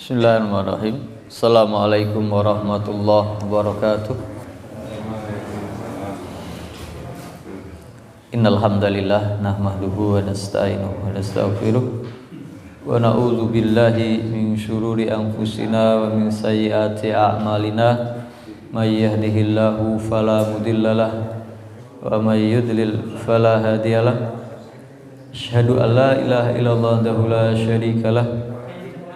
Bismillahirrahmanirrahim. Assalamualaikum warahmatullahi wabarakatuh. Innal hamdalillah nahmaduhu wa nasta'inuhu wa nastaghfiruh wa na'udzu billahi min syururi anfusina wa min sayyiati a'malina may yahdihillahu fala mudhillalah wa may yudlil fala hadiyalah. Asyhadu an la ilaha illallah wahdahu la syarikalah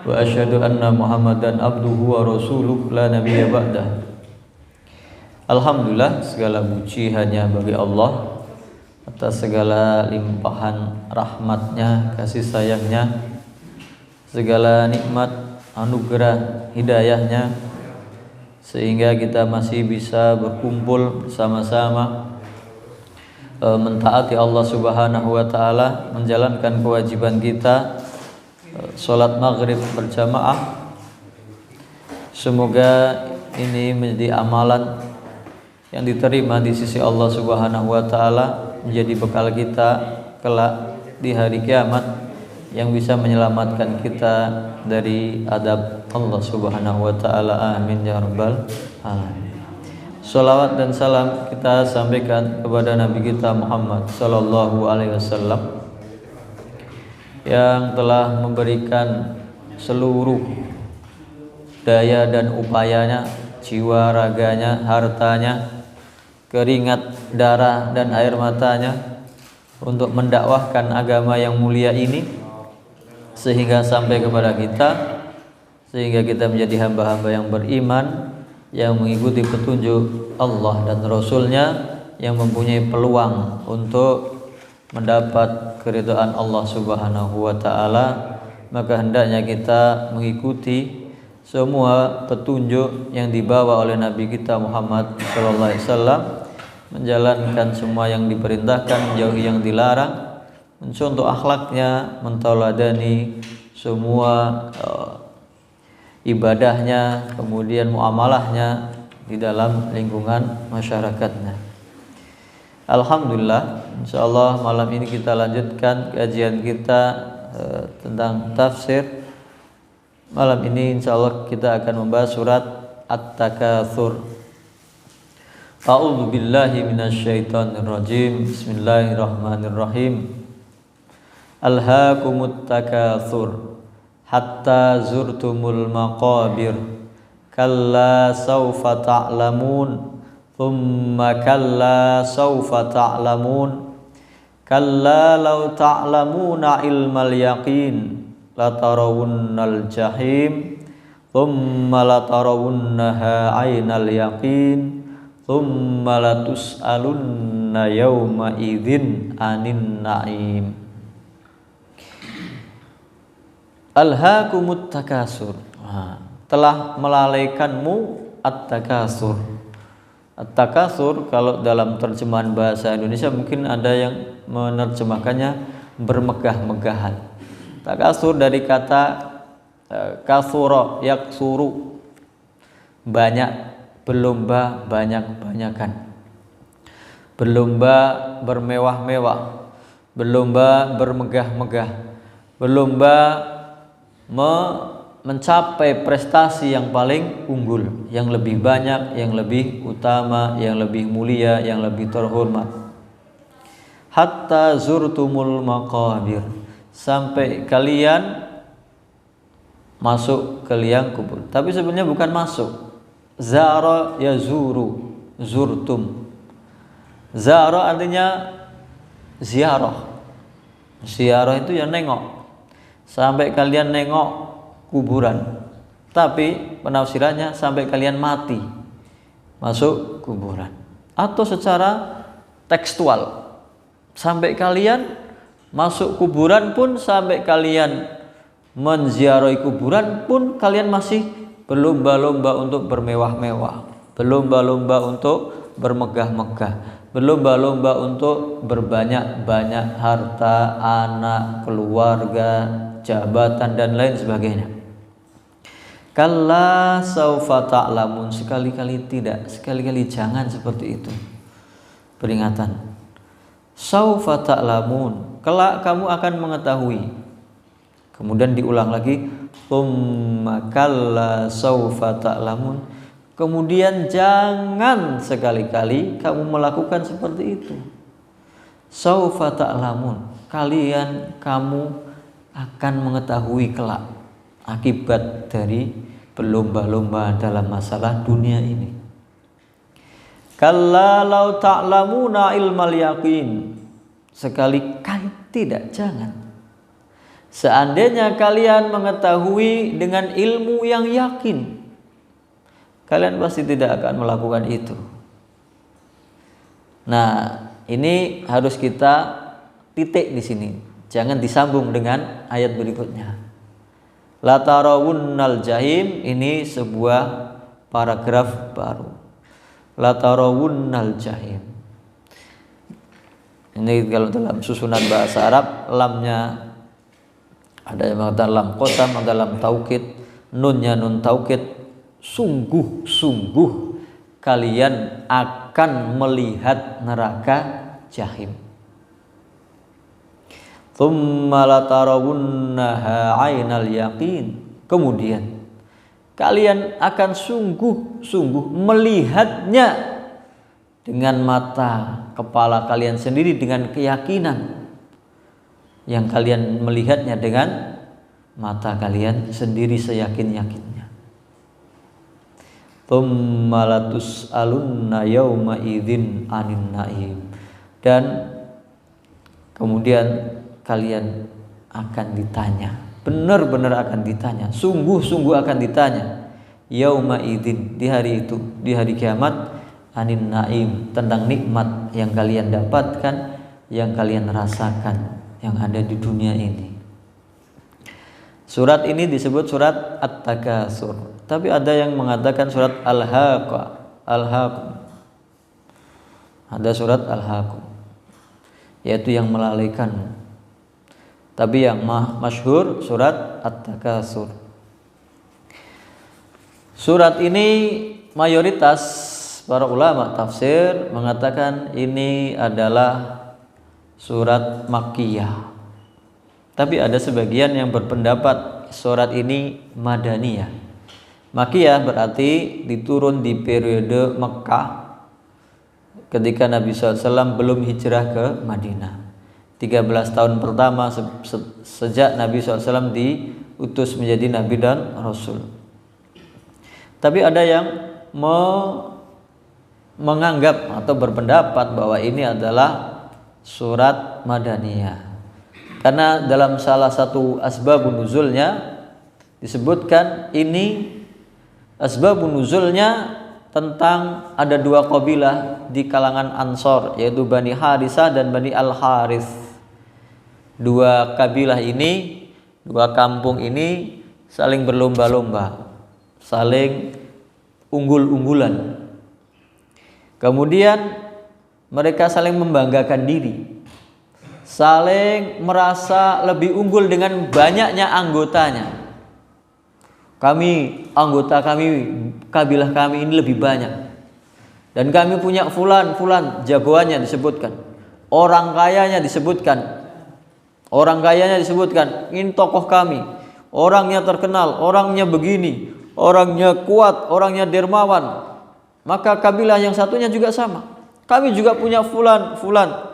wa asyhadu anna Muhammadan abduhu wa rasuluh la nabiyya ba'dah. Alhamdulillah, segala puji hanya bagi Allah atas segala limpahan rahmatnya, kasih sayangnya, segala nikmat anugerah hidayahnya, sehingga kita masih bisa berkumpul bersama-sama mentaati Allah Subhanahu wa taala, menjalankan kewajiban kita sholat maghrib berjamaah. Semoga ini menjadi amalan yang diterima di sisi Allah Subhanahu wa taala, menjadi bekal kita kelak di hari kiamat yang bisa menyelamatkan kita dari adab Allah Subhanahu wa taala. Amin ya rabbal alamin. Shalawat dan salam kita sampaikan kepada Nabi kita Muhammad sallallahu alaihi wasallam yang telah memberikan seluruh daya dan upayanya, jiwa raganya, hartanya, keringat, darah dan air matanya untuk mendakwahkan agama yang mulia ini sehingga sampai kepada kita, sehingga kita menjadi hamba-hamba yang beriman, yang mengikuti petunjuk Allah dan Rasulnya, yang mempunyai peluang untuk mendapat keridhaan Allah Subhanahu wa taala. Maka hendaknya kita mengikuti semua petunjuk yang dibawa oleh Nabi kita Muhammad sallallahu alaihi wasallam, menjalankan semua yang diperintahkan, menjauhi yang dilarang, mencontoh akhlaknya, mentauladani semua ibadahnya, kemudian muamalahnya di dalam lingkungan masyarakatnya. Alhamdulillah, insyaallah malam ini kita lanjutkan kajian kita tentang tafsir. Malam ini insyaallah kita akan membahas surat At-Takatsur. A'udzu billahi minasyaitonir rajim. Bismillahirrahmanirrahim. Alhaakumut takatsur hatta zurtumul maqabir. Kalla sawfa ta'lamun. Thumma kalla sawfa ta'lamun. Kalla law ta'lamuna ilmal yaqin latarawunnal jahim. Thumma latarawunnaha aynal yaqin. Thumma latus'alunna yawma idzin anin na'im. Alhaakumut takasur. Telah melalaikanmu at-takasur. At-takasur kalau dalam terjemahan bahasa Indonesia mungkin ada yang menerjemahkannya bermegah-megahan. Takasur dari kata kasura yaksuru, banyak, berlomba, banyak-banyakan. Berlomba bermewah-mewah, berlomba bermegah-megah, berlomba mencapai prestasi yang paling unggul, yang lebih banyak, yang lebih utama, yang lebih mulia, yang lebih terhormat. Hatta zurtumul maqabir, sampai kalian masuk ke liang kubur. Tapi sebenarnya bukan masuk. Zara yazuru, zurtum. Zara artinya ziarah. Ziarah itu ya nengok. Sampai kalian nengok kuburan. Tapi penafsirannya sampai kalian mati masuk kuburan. Atau secara tekstual, sampai kalian masuk kuburan pun, sampai kalian menziarahi kuburan pun, kalian masih berlomba-lomba untuk bermewah-mewah, berlomba-lomba untuk bermegah-megah, berlomba-lomba untuk berbanyak-banyak harta, anak, keluarga, jabatan dan lain sebagainya. Kalla saufa ta'lamun, sekali-kali tidak, sekali-kali jangan seperti itu. Peringatan. Saufa ta'lamun, kelak kamu akan mengetahui. Kemudian diulang lagi, tsumma kalla saufa ta'lamun. Kemudian jangan sekali-kali kamu melakukan seperti itu. Saufa ta'lamun, kamu akan mengetahui kelak akibat dari berlomba-lomba dalam masalah dunia ini. Kalla law ta'lamuna ilmal yaqin, sekali-kali tidak, jangan. Seandainya kalian mengetahui dengan ilmu yang yakin, kalian pasti tidak akan melakukan itu. Nah, ini harus kita titik di sini. Jangan disambung dengan ayat berikutnya. La tarawunnal jahim, ini sebuah paragraf baru. La tarawunnal jahim. Ini kalau dalam susunan bahasa Arab, lamnya ada yang mengatakan lam qasam, ada lam taukid, nunnya nun taukid. Sungguh-sungguh kalian akan melihat neraka jahim. Tsumma latarawunnaha 'ainal yaqin. Kemudian kalian akan sungguh-sungguh melihatnya dengan mata kepala kalian sendiri, dengan keyakinan yang kalian melihatnya dengan mata kalian sendiri seyakin-yakinnya. Tsumma latus'alunna yauma idzin 'anin na'im. Dan kemudian kalian akan ditanya, benar-benar akan ditanya, sungguh-sungguh akan ditanya, yauma idzin, di hari itu, di hari kiamat, 'anin na'im, tentang nikmat yang kalian dapatkan, yang kalian rasakan, yang ada di dunia ini. Surat ini disebut surat At-Takatsur. Tapi ada yang mengatakan surat Al-Haqqum. Ada surat Al-Haqqum, yaitu yang melalaikan. Tapi yang masyhur surat At-Takatsur. Surat ini mayoritas para ulama tafsir mengatakan ini adalah surat Makkiyah. Tapi ada sebagian yang berpendapat surat ini Madaniyah. Makkiyah berarti diturun di periode Mekah ketika Nabi SAW belum hijrah ke Madinah. 13 tahun pertama sejak Nabi SAW diutus menjadi Nabi dan Rasul. Tapi ada yang menganggap atau berpendapat bahwa ini adalah surat Madaniyah. Karena dalam salah satu asbabun nuzulnya disebutkan ini asbabun nuzulnya tentang ada dua kabilah di kalangan Ansor, yaitu Bani Harisah dan Bani Al-Harith. Dua kabilah ini, dua kampung ini saling berlomba-lomba, saling unggul-unggulan. Kemudian mereka saling membanggakan diri, saling merasa lebih unggul dengan banyaknya anggotanya. Anggota kami, kabilah kami ini lebih banyak. Dan kami punya fulan jagoannya disebutkan. Orang kayanya disebutkan. Ini tokoh kami. Orangnya terkenal, orangnya begini, orangnya kuat, orangnya dermawan. Maka kabilah yang satunya juga sama. Kami juga punya fulan.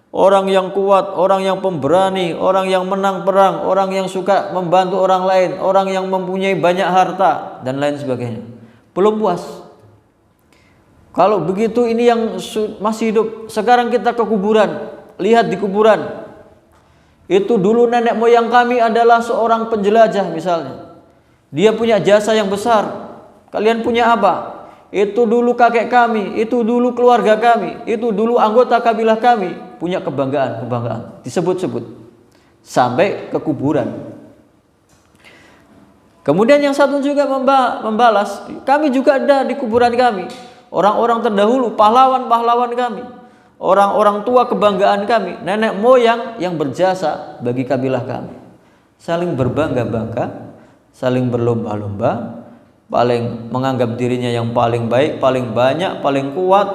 Orang yang kuat, orang yang pemberani, orang yang menang perang, orang yang suka membantu orang lain, orang yang mempunyai banyak harta, dan lain sebagainya. Belum puas. Kalau begitu ini yang masih hidup. Sekarang kita ke kuburan. Lihat di kuburan. Itu dulu nenek moyang kami adalah seorang penjelajah misalnya. Dia punya jasa yang besar. Kalian punya apa? Itu dulu kakek kami, itu dulu keluarga kami, itu dulu anggota kabilah kami, punya kebanggaan, disebut-sebut sampai ke kuburan. Kemudian yang satu juga membalas, kami juga ada di kuburan kami, orang-orang terdahulu, pahlawan-pahlawan kami, orang-orang tua kebanggaan kami, nenek moyang yang berjasa bagi kabilah kami. Saling berbangga-bangga, saling berlomba-lomba, paling menganggap dirinya yang paling baik, paling banyak, paling kuat,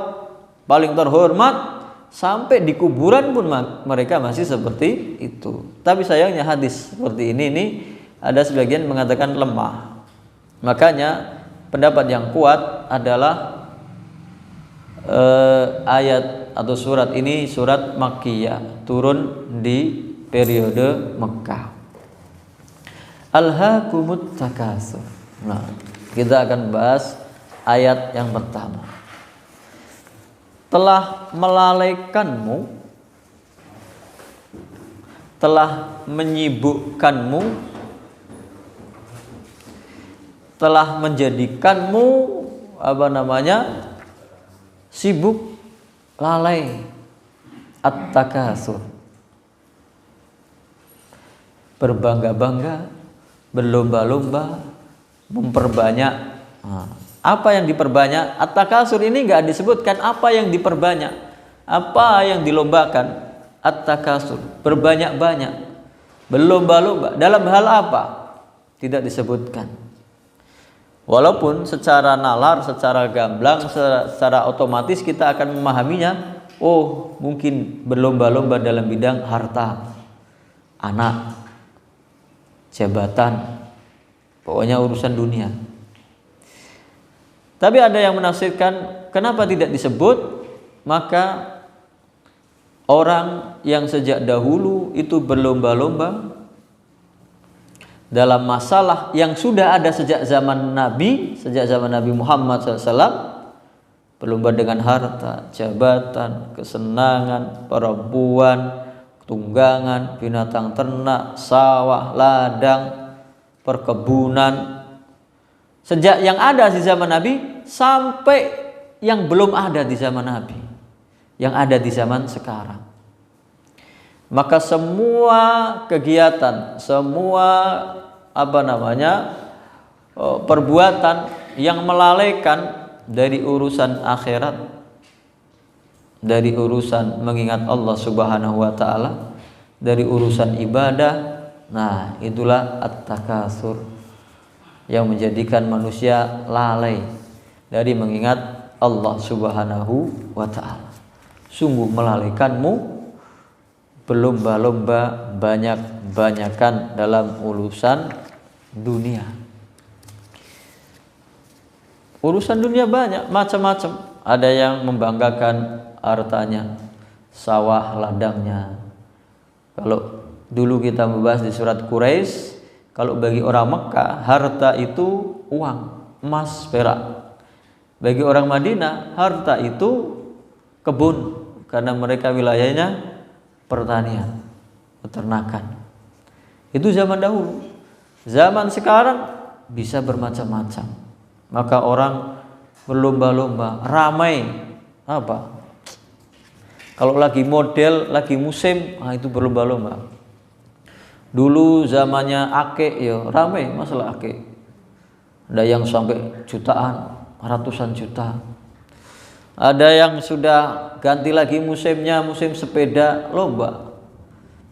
paling terhormat, sampai di kuburan pun mereka masih seperti itu. Tapi sayangnya hadis seperti ini ada sebagian mengatakan lemah. Makanya pendapat yang kuat adalah ayat atau surat ini surat Makkiyah, turun di periode Mekah. Alhaakumut takatsur. Nah, kita akan bahas ayat yang pertama. Telah melalaikanmu, telah menyibukkanmu, telah menjadikanmu sibuk, lalai. At-takatsur, berbangga-bangga, berlomba-lomba, memperbanyak. Apa yang diperbanyak? At-takatsur ini enggak disebutkan apa yang diperbanyak, apa yang dilombakan. At-takatsur, berbanyak-banyak, berlomba-lomba. Dalam hal apa? Tidak disebutkan. Walaupun secara nalar, secara gamblang, secara otomatis kita akan memahaminya. Oh, mungkin berlomba-lomba dalam bidang harta, anak, jabatan, pokoknya urusan dunia. Tapi ada yang menafsirkan kenapa tidak disebut, maka orang yang sejak dahulu itu berlomba-lomba dalam masalah yang sudah ada sejak zaman Nabi Muhammad SAW, berlomba dengan harta, jabatan, kesenangan, perempuan, tunggangan, binatang ternak, sawah, ladang, perkebunan. Sejak yang ada di zaman Nabi sampai yang belum ada di zaman Nabi, yang ada di zaman sekarang. Maka semua kegiatan, semua perbuatan yang melalaikan dari urusan akhirat, dari urusan mengingat Allah Subhanahu wa taala, dari urusan ibadah, nah itulah at-takatsur yang menjadikan manusia lalai dari mengingat Allah Subhanahu wa taala. Sungguh melalaikanmu berlomba-lomba, banyak-banyakan dalam urusan dunia. Urusan dunia banyak, macam-macam. Ada yang membanggakan hartanya, sawah ladangnya. Kalau dulu kita membahas di surat Quraisy, kalau bagi orang Mekah harta itu uang, emas, perak. Bagi orang Madinah harta itu kebun, karena mereka wilayahnya pertanian, peternakan. Itu zaman dahulu. Zaman sekarang bisa bermacam-macam. Maka orang berlomba-lomba, ramai kalau lagi model, lagi musim, itu berlomba-lomba. Dulu zamannya akik ya ramai masalah akik. Ada yang sampai jutaan, ratusan juta. Ada yang sudah ganti lagi musimnya, musim sepeda, lomba.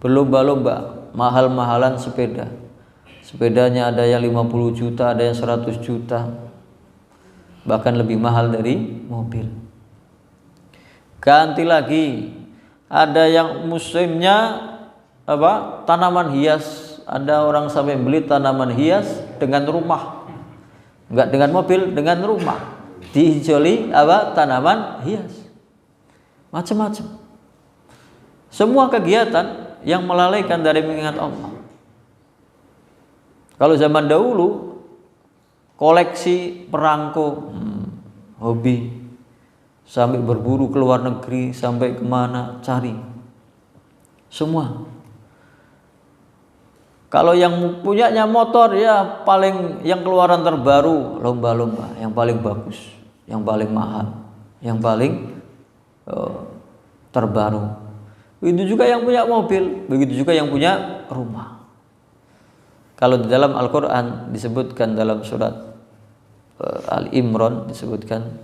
Berlomba-lomba, mahal-mahalan sepeda. Sepedanya ada yang 50 juta, ada yang 100 juta. Bahkan lebih mahal dari mobil. Ganti lagi, ada yang musimnya tanaman hias. Ada orang sampai beli tanaman hias dengan rumah, enggak dengan mobil, dengan rumah, diijoli tanaman hias. Macam-macam. Semua kegiatan yang melalaikan dari mengingat Allah. Kalau zaman dahulu koleksi perangko, hobi, sampai berburu ke luar negeri, sampai kemana cari, semua. Kalau yang punyanya motor ya paling yang keluaran terbaru, lomba-lomba yang paling bagus, yang paling mahal, yang paling terbaru. Begitu juga yang punya mobil, begitu juga yang punya rumah. Kalau di dalam Al-Qur'an disebutkan dalam surat Al-Imran disebutkan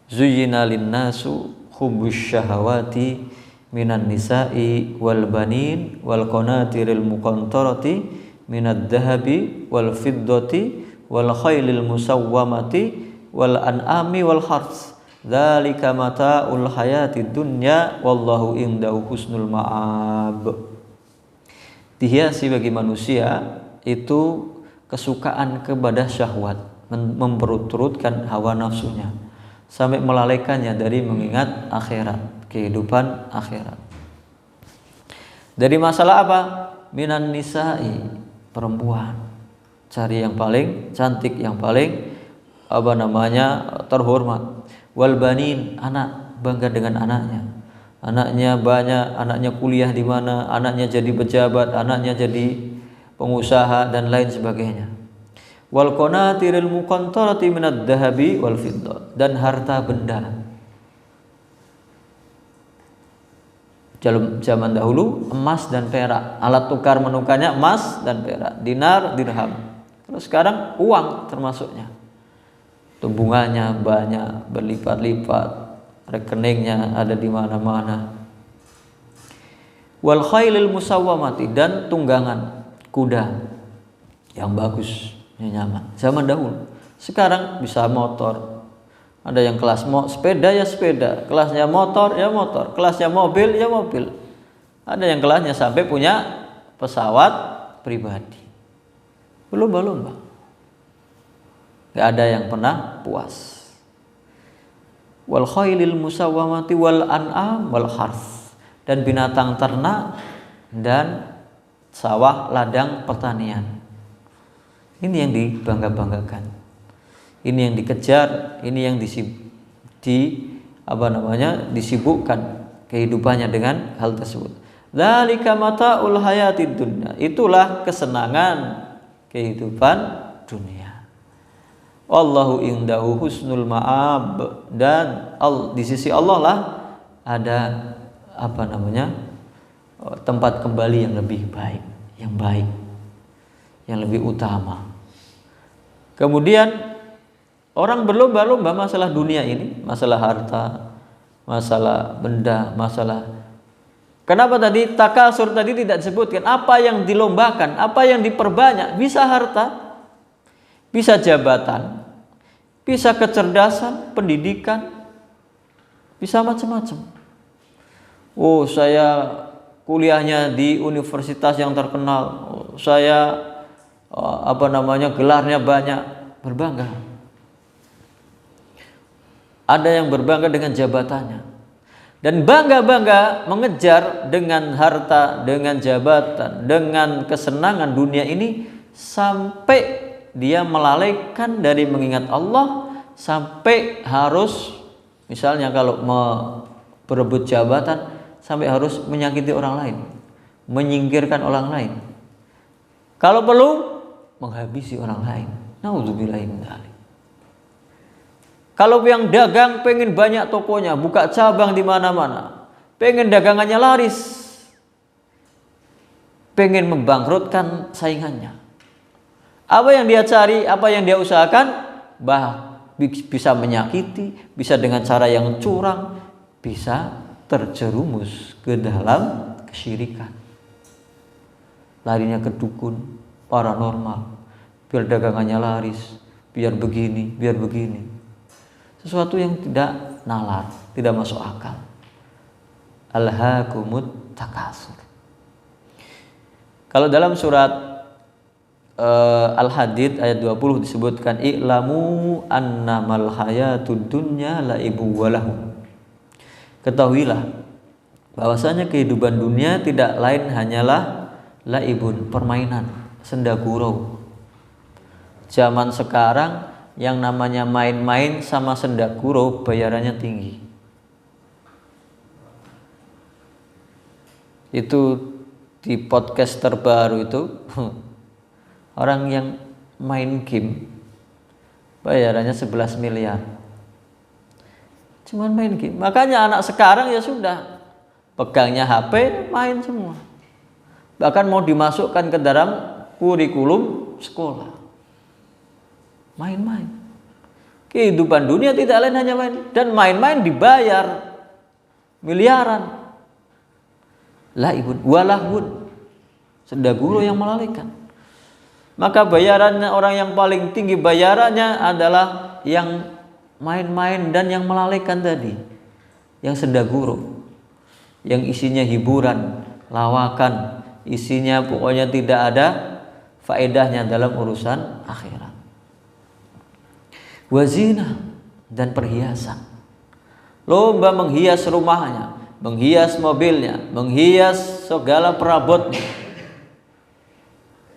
zuyyina lin-nasu hubbus syahawati minan nisa'i wal banin wal qanatiril muqantarati minad dhahabi wal fiddati wal khailil musawwamati wal an'ami wal harts Dzalika mata'ul hayatid dunya wallahu indahu husnul ma'ab. Dihiasi bagi manusia itu kesukaan kepada syahwat, memperturutkan hawa nafsunya sampai melalaikannya dari mengingat akhirat, kehidupan akhirat. Dari masalah apa? Minan nisa'i, perempuan. Cari yang paling cantik, yang paling terhormat. Wal banin, anak, bangga dengan anaknya. Anaknya banyak, anaknya kuliah di mana, anaknya jadi pejabat, anaknya jadi pengusaha dan lain sebagainya. Wal qanatiril muqantarati minad dhahabi wal fiddah, dan harta benda. Dalam zaman dahulu emas dan perak, alat tukar menukarnya emas dan perak, dinar, dirham. Terus sekarang uang termasuknya. Bunganya banyak, berlipat-lipat, rekeningnya ada di mana-mana. Wal khailil musawwamati, dan tunggangan kuda yang bagus, yang nyaman. Zaman dahulu. Sekarang bisa motor. Ada yang kelas sepeda ya sepeda, kelasnya motor ya motor, kelasnya mobil ya mobil. Ada yang kelasnya sampai punya pesawat pribadi. Berlomba-lomba. Gak ada yang pernah puas. Wal khailil musawwamati wal an'am wal harth, dan binatang ternak dan sawah ladang pertanian. Ini yang dibangga-banggakan. Ini yang dikejar, ini yang disibukkan kehidupannya dengan hal tersebut. Dzalika mata'ul hayatid dunya, itulah kesenangan kehidupan dunia. Allahu indahu husnul ma'ab, dan di sisi Allah lah ada tempat kembali yang lebih baik, yang lebih utama. Kemudian orang berlomba-lomba masalah dunia ini, masalah harta, masalah benda, masalah. Kenapa tadi takasur tadi tidak disebutkan? Apa yang dilombakan, apa yang diperbanyak? Bisa harta, bisa jabatan, bisa kecerdasan, pendidikan, bisa macam-macam. Oh, saya kuliahnya di universitas yang terkenal. Saya gelarnya banyak, berbangga. Ada yang berbangga dengan jabatannya. Dan bangga-bangga mengejar dengan harta, dengan jabatan, dengan kesenangan dunia ini sampai dia melalaikan dari mengingat Allah, sampai harus misalnya kalau berebut jabatan sampai harus menyakiti orang lain, menyingkirkan orang lain. Kalau perlu menghabisi orang lain. Nauzubillahi min dzalik. Kalau yang dagang pengen banyak tokonya, buka cabang di mana-mana, pengen dagangannya laris, pengen membangkrutkan saingannya. Apa yang dia cari, apa yang dia usahakan, bisa menyakiti, bisa dengan cara yang curang, bisa terjerumus ke dalam kesyirikan. Larinya ke dukun, paranormal, biar dagangannya laris, biar begini, biar begini. Sesuatu yang tidak nalar, tidak masuk akal. Alhaakumut takasur. Kalau dalam surat Al-Hadid ayat 20 disebutkan i'lamu annamal hayatud dunya laibu walahu. Ketahuilah bahwasanya kehidupan dunia tidak lain hanyalah laibun, permainan, senda gurau. Zaman sekarang yang namanya main-main sama senda gurau bayarannya tinggi. Itu di podcast terbaru itu orang yang main game bayarannya 11 miliar. Cuman main game. Makanya anak sekarang ya sudah, pegangnya HP, main semua. Bahkan mau dimasukkan ke dalam kurikulum sekolah. Main-main. Kehidupan dunia tidak lain hanya main, dan main-main dibayar miliaran. Laibun walahun, senda gurau yang melalaikan. Maka bayarannya, orang yang paling tinggi bayarannya adalah yang main-main dan yang melalaikan tadi, yang sendaguro, yang isinya hiburan, lawakan, isinya pokoknya tidak ada faedahnya dalam urusan akhirat. Wazina, dan perhiasan, lomba menghias rumahnya, menghias mobilnya, menghias segala perabotnya,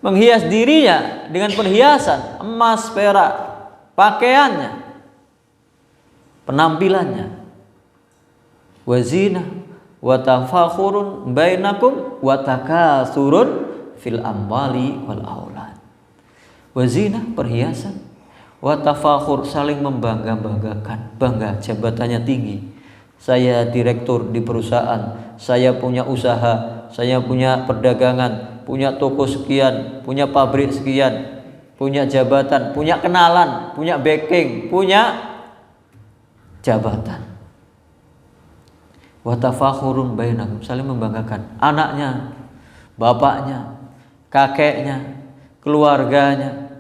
menghias dirinya dengan perhiasan emas, perak, pakaiannya, penampilannya. Wazina wa tafakhurun bainakum wa takasurun fil amwali wal aulad. Wazina, perhiasan, wa tafakhur, saling membangga-banggakan, bangga jabatannya tinggi. Saya direktur di perusahaan, saya punya usaha, saya punya perdagangan, punya toko sekian, punya pabrik sekian, punya jabatan, punya kenalan, punya backing, punya jabatan. Wa tafakhurun bainakum, saling membanggakan anaknya, bapaknya, kakeknya, keluarganya.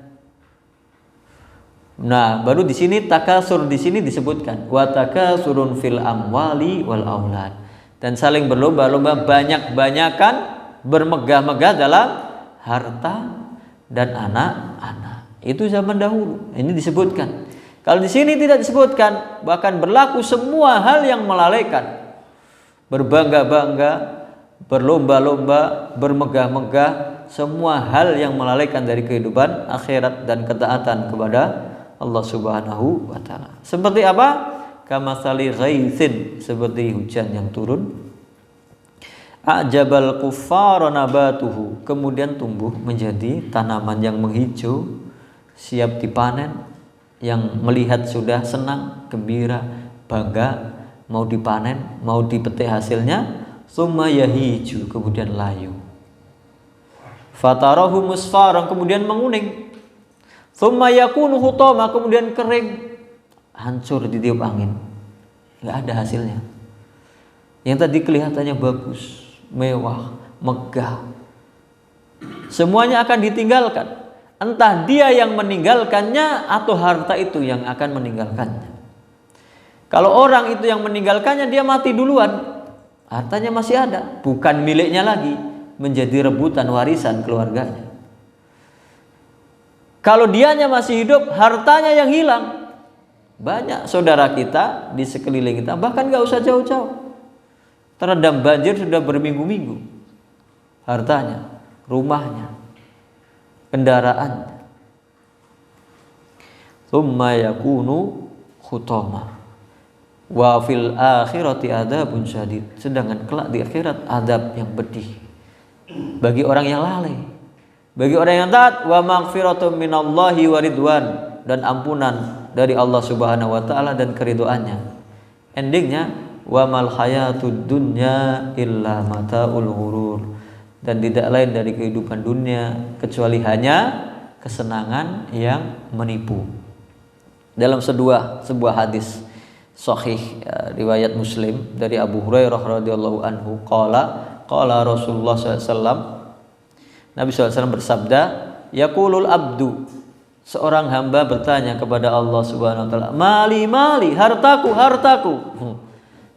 Nah, baru di sini takasur di sini disebutkan wa takasurun fil amwali wal aulad, dan saling berlomba-lomba, banyak-banyakan, bermegah-megah dalam harta dan anak-anak. Itu zaman dahulu. Ini disebutkan. Kalau di sini tidak disebutkan, bahkan berlaku semua hal yang melalaikan. Berbangga-bangga, berlomba-lomba, bermegah-megah, semua hal yang melalaikan dari kehidupan akhirat dan ketaatan kepada Allah Subhanahu wa taala. Seperti apa? Kamatsali ghaitsin, seperti hujan yang turun. A'jabal kuffara nabatuhu, kemudian tumbuh menjadi tanaman yang menghijau, siap dipanen, yang melihat sudah senang, gembira, bangga, mau dipanen, mau dipetik hasilnya. Summa yahiju, kemudian layu. Fatarahu musfaran, kemudian menguning. Summa yakunu hutama, kemudian kering, hancur ditiup angin, nggak ada hasilnya. Yang tadi kelihatannya bagus, mewah, megah, semuanya akan ditinggalkan. Entah dia yang meninggalkannya atau harta itu yang akan meninggalkannya. Kalau orang itu yang meninggalkannya, dia mati duluan, hartanya masih ada, bukan miliknya lagi, menjadi rebutan warisan keluarganya. Kalau dianya masih hidup, hartanya yang hilang. Banyak saudara kita di sekeliling kita, bahkan gak usah jauh-jauh, terendam banjir sudah berminggu-minggu. Hartanya, rumahnya, kendaraannya. Tsumma yakunu khutama. Wa fil akhirati adzabun syadid. Sedangkan kelak di akhirat adab yang pedih bagi orang yang lalai. Bagi orang yang taat, wa maghfiratun minallahi wa ridwan, dan ampunan dari Allah Subhanahu wa taala dan keridhoannya. Endingnya wa mal hayatud dunya illa mataul ghurur, dan tidak lain dari kehidupan dunia kecuali hanya kesenangan yang menipu. Dalam sebuah hadis sahih riwayat Muslim dari Abu Hurairah radhiyallahu anhu, qala Rasulullah SAW, Nabi SAW bersabda, yaqulul abdu, seorang hamba bertanya kepada Allah Subhanahu wa taala, mali mali, hartaku hartaku.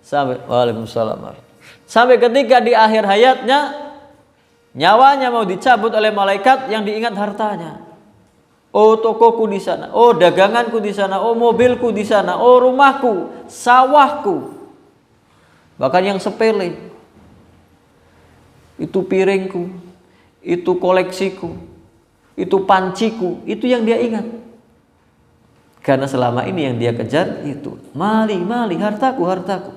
Sampai Waalaikumsalam. Sampai ketika di akhir hayatnya nyawanya mau dicabut oleh malaikat, yang diingat hartanya. Oh, tokoku di sana, oh daganganku di sana, oh mobilku di sana, oh rumahku, sawahku. Bahkan yang sepele, itu piringku, itu koleksiku, itu panciku, itu yang dia ingat. Karena selama ini yang dia kejar itu mali mali, hartaku hartaku.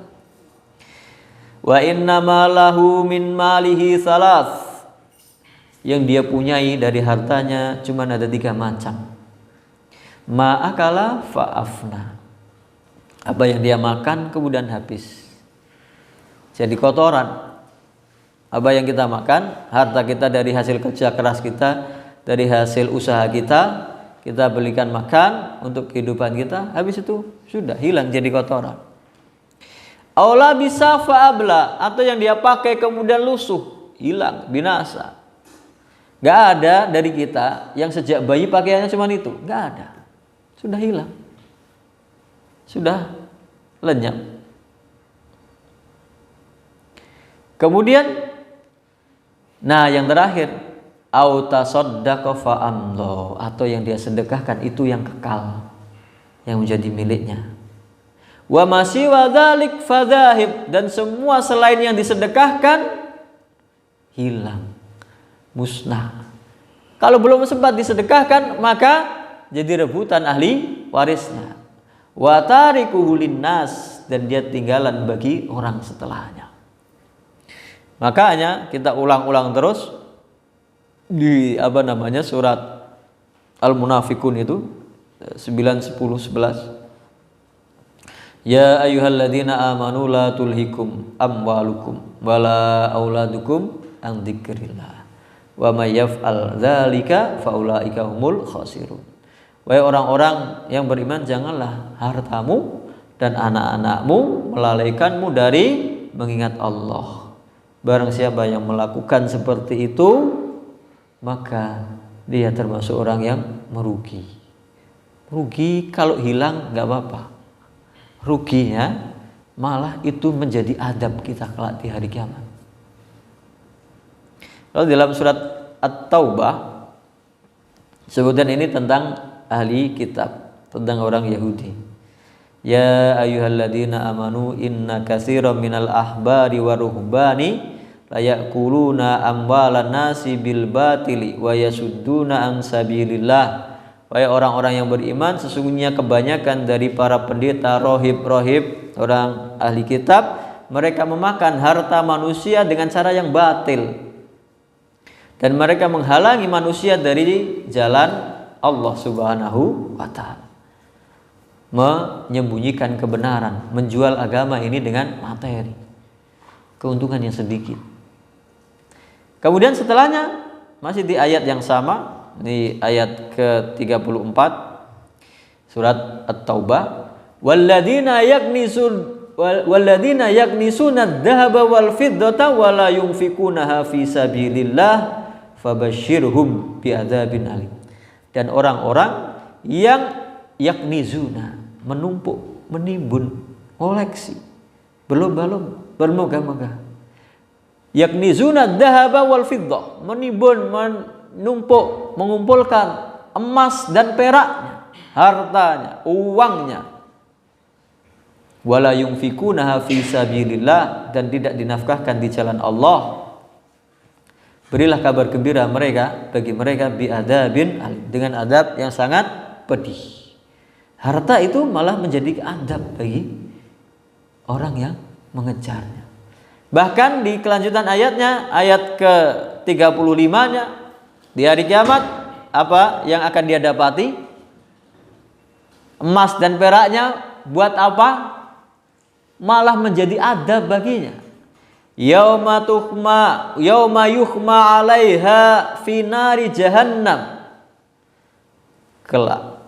Wa inna malahu min malihi salas, yang dia punyai dari hartanya cuma ada 3 macam. Ma'akala fa'afna, apa yang dia makan kemudian habis, jadi kotoran. Apa yang kita makan, harta kita dari hasil kerja keras kita, dari hasil usaha kita, kita belikan makan untuk kehidupan kita, habis itu sudah hilang jadi kotoran. Aula bisa fa'abla, atau yang dia pakai kemudian lusuh, hilang, binasa. Gak ada dari kita yang sejak bayi pakaiannya cuma itu, gak ada, sudah hilang. sudah lenyap. Kemudian yang terakhir, au tasaddaqa fa amdo, atau yang dia sedekahkan itu yang kekal, yang menjadi miliknya. Wa masih wadalik fadhahib, dan semua selain yang disedekahkan hilang, musnah. Kalau belum sempat disedekahkan maka jadi rebutan ahli warisnya. Wa tarikuhu linnas, dan dia tinggalan bagi orang setelahnya. Makanya kita ulang-ulang terus di surat Al-Munafikun itu 9, 10, 11. Ya ayyuhalladzina amanu la tulhikum amwalukum wala auladukum an dzikrillah wa may yaf'al dzalika faulaika humul khasirun. Wahai orang-orang yang beriman, janganlah hartamu dan anak-anakmu melalaikanmu dari mengingat Allah. Barang siapa yang melakukan seperti itu, maka dia termasuk orang yang merugi. Rugi kalau hilang nggak apa-apa. Ruginya malah itu menjadi adab kita kelak di hari kiamat. Lalu dalam surat At-Taubah sebutan ini tentang ahli kitab, tentang orang Yahudi. Ya ayyuhalladzina amanu inna katsiran minal ahbari wa ruhbani la ya'kuluna amwalan nasi bil batili wa yasudduna an sabilillah. Wahai orang-orang yang beriman, sesungguhnya kebanyakan dari para pendeta, rohib, orang ahli kitab, mereka memakan harta manusia dengan cara yang batil, dan mereka menghalangi manusia dari jalan Allah Subhanahu wa ta'ala, menyembunyikan kebenaran, menjual agama ini dengan materi, keuntungan yang sedikit. Kemudian setelahnya masih di ayat yang sama, di ayat ke-34 surat At-Taubah, walladzina yaknisuna adh-dhahaba wal fiddata wa la yunfikunaha fi sabilillah fabashshirhum bi'adzabin alim. Dan orang-orang yang yaknizuna, menumpuk, menimbun, koleksi, berlomba-lomba, bermegah-megah. Yaknizuna adh-dhahaba wal fiddah, menimbun, menumpuk, mengumpulkan emas dan peraknya, hartanya, uangnya. Wala yunfikunaha fi sabilillah, dan tidak dinafkahkan di jalan Allah. Berilah kabar gembira bagi mereka bi'adzabin alim, dengan adab yang sangat pedih. Harta itu malah menjadi adab bagi orang yang mengejarnya. Bahkan di kelanjutan ayatnya, ayat ke-35-nya, di hari kiamat apa yang akan dia dapati? Emas dan peraknya buat apa? Malah menjadi adab baginya. Yauma yuhma 'alaiha fi nari jahannam. Kelak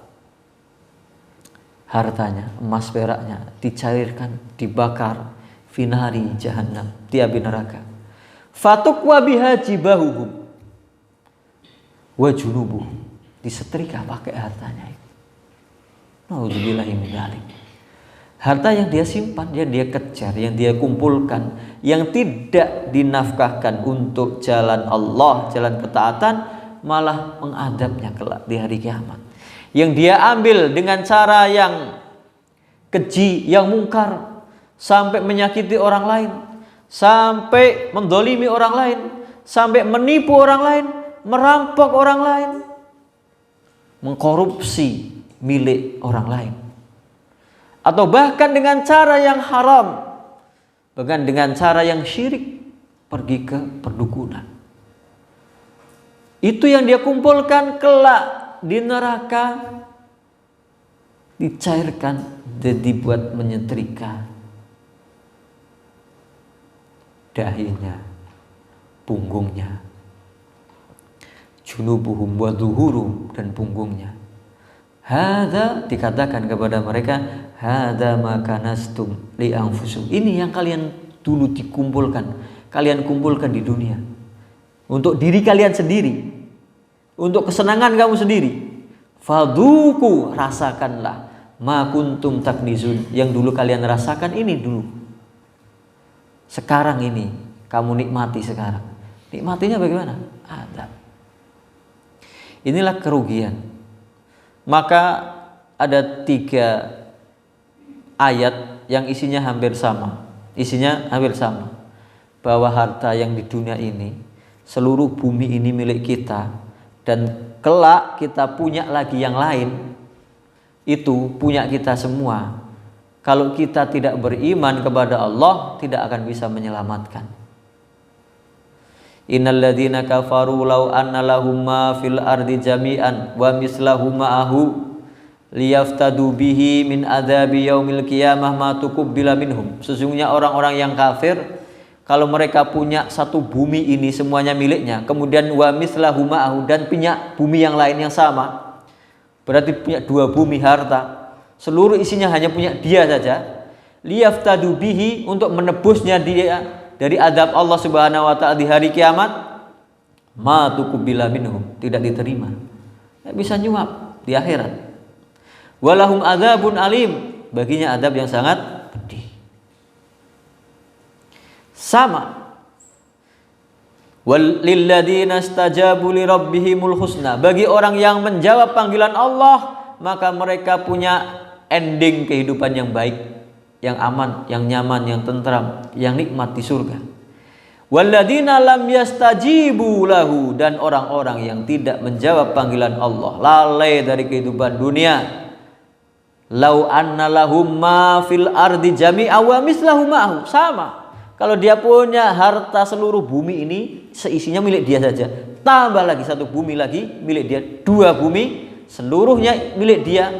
hartanya, emas peraknya dicairkan, dibakar fi nari jahannam, di api neraka. Fatukwa biha jibahuhum wa junubuhum, disetrika pakai hartanya itu. Nauzubillahi min dzalik. Harta yang dia simpan, yang dia kejar, yang dia kumpulkan, yang tidak dinafkahkan untuk jalan Allah, jalan ketaatan, malah mengadabnya kelak di hari kiamat. Yang dia ambil dengan cara yang keji, yang mungkar, sampai menyakiti orang lain, sampai mendolimi orang lain, sampai menipu orang lain, merampok orang lain, mengkorupsi milik orang lain, atau bahkan dengan cara yang haram, bahkan dengan cara yang syirik, pergi ke perdukunan. Itu yang dia kumpulkan kelak di neraka, dicairkan dan dibuat menyetrika dahinya, punggungnya, junubuhum wa zuhurum, dan punggungnya. Hadza, dikatakan kepada mereka, hadza ma kanastum li anfusikum. Ini yang kalian dulu dikumpulkan, kalian kumpulkan di dunia untuk diri kalian sendiri, untuk kesenangan kamu sendiri. Fadhuku, rasakanlah ma kuntum taknizun, yang dulu kalian rasakan ini dulu. Sekarang ini kamu nikmati sekarang. Nikmatinya bagaimana? Adab. Inilah kerugian. Maka ada 3 ayat yang isinya hampir sama. Bahwa harta yang di dunia ini, seluruh bumi ini milik kita, dan kelak kita punya lagi yang lain. Itu punya kita semua. Kalau kita tidak beriman kepada Allah, tidak akan bisa menyelamatkan. Innal ladzina kafaru law anna lahum ma fil ardi jami'an wa mislahu ma'ahu liyaftadu bihi min adzabi yaumil qiyamah ma tuqbila minhum. Sesungguhnya orang-orang yang kafir, kalau mereka punya satu bumi ini semuanya miliknya, kemudian wa mislahu ma'ahu, dan punya bumi yang lain yang sama, berarti punya 2 bumi harta, seluruh isinya hanya punya dia saja, liyaftadu bihi, untuk menebusnya dia dari adab Allah Subhanahu wa taala di hari kiamat, ma tuqbila minhum, tidak diterima, tidak bisa nyuap di akhirat. Walahum adzabun alim, baginya adab yang sangat pedih. Sama. Walilladzina istajabu lirabbihimul husna, bagi orang yang menjawab panggilan Allah, maka mereka punya ending kehidupan yang baik, yang aman, yang nyaman, yang tentram, yang nikmat di surga. Walladzina lam yastajibu lahu, dan orang-orang yang tidak menjawab panggilan Allah, lalai dari kehidupan dunia. Lau anna lahum ma fil ardi jami'a wa mislahu ma'ahu, sama. Kalau dia punya harta seluruh bumi ini seisinya milik dia saja, tambah lagi 1 bumi lagi milik dia, 2 bumi seluruhnya milik dia,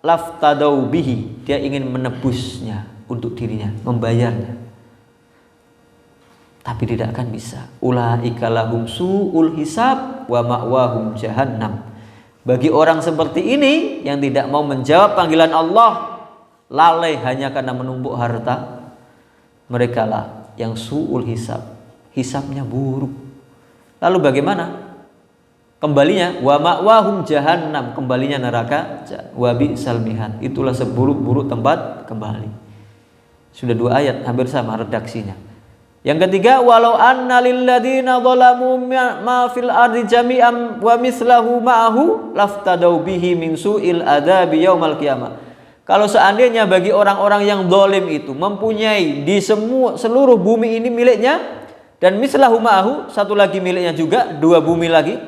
laftadau bihi, dia ingin menebusnya untuk dirinya, membayarnya, tapi tidak akan bisa. Ulaika lahum su'ul hisab wa ma'wahum jahannam. Bagi orang seperti ini yang tidak mau menjawab panggilan Allah, lalai hanya karena menumpuk harta, mereka lah yang su'ul hisab, hisabnya buruk. Lalu bagaimana kembalinya? Wa ma'wahum jahannam, kembalinya neraka. Wa bi'sal mihad, itulah seburuk-buruk tempat kembali. Sudah 2 ayat hampir sama redaksinya. Yang ketiga, walau anna lil ladzina zalamu ma fil ardi jami'an wa mislahu ma'ahu laftadau bihi min su'il adzabi yaumal qiyamah. Kalau seandainya bagi orang-orang yang zalim itu mempunyai di seluruh bumi ini miliknya, dan mislahu ma'ahu, 1 lagi miliknya juga, 2 bumi lagi,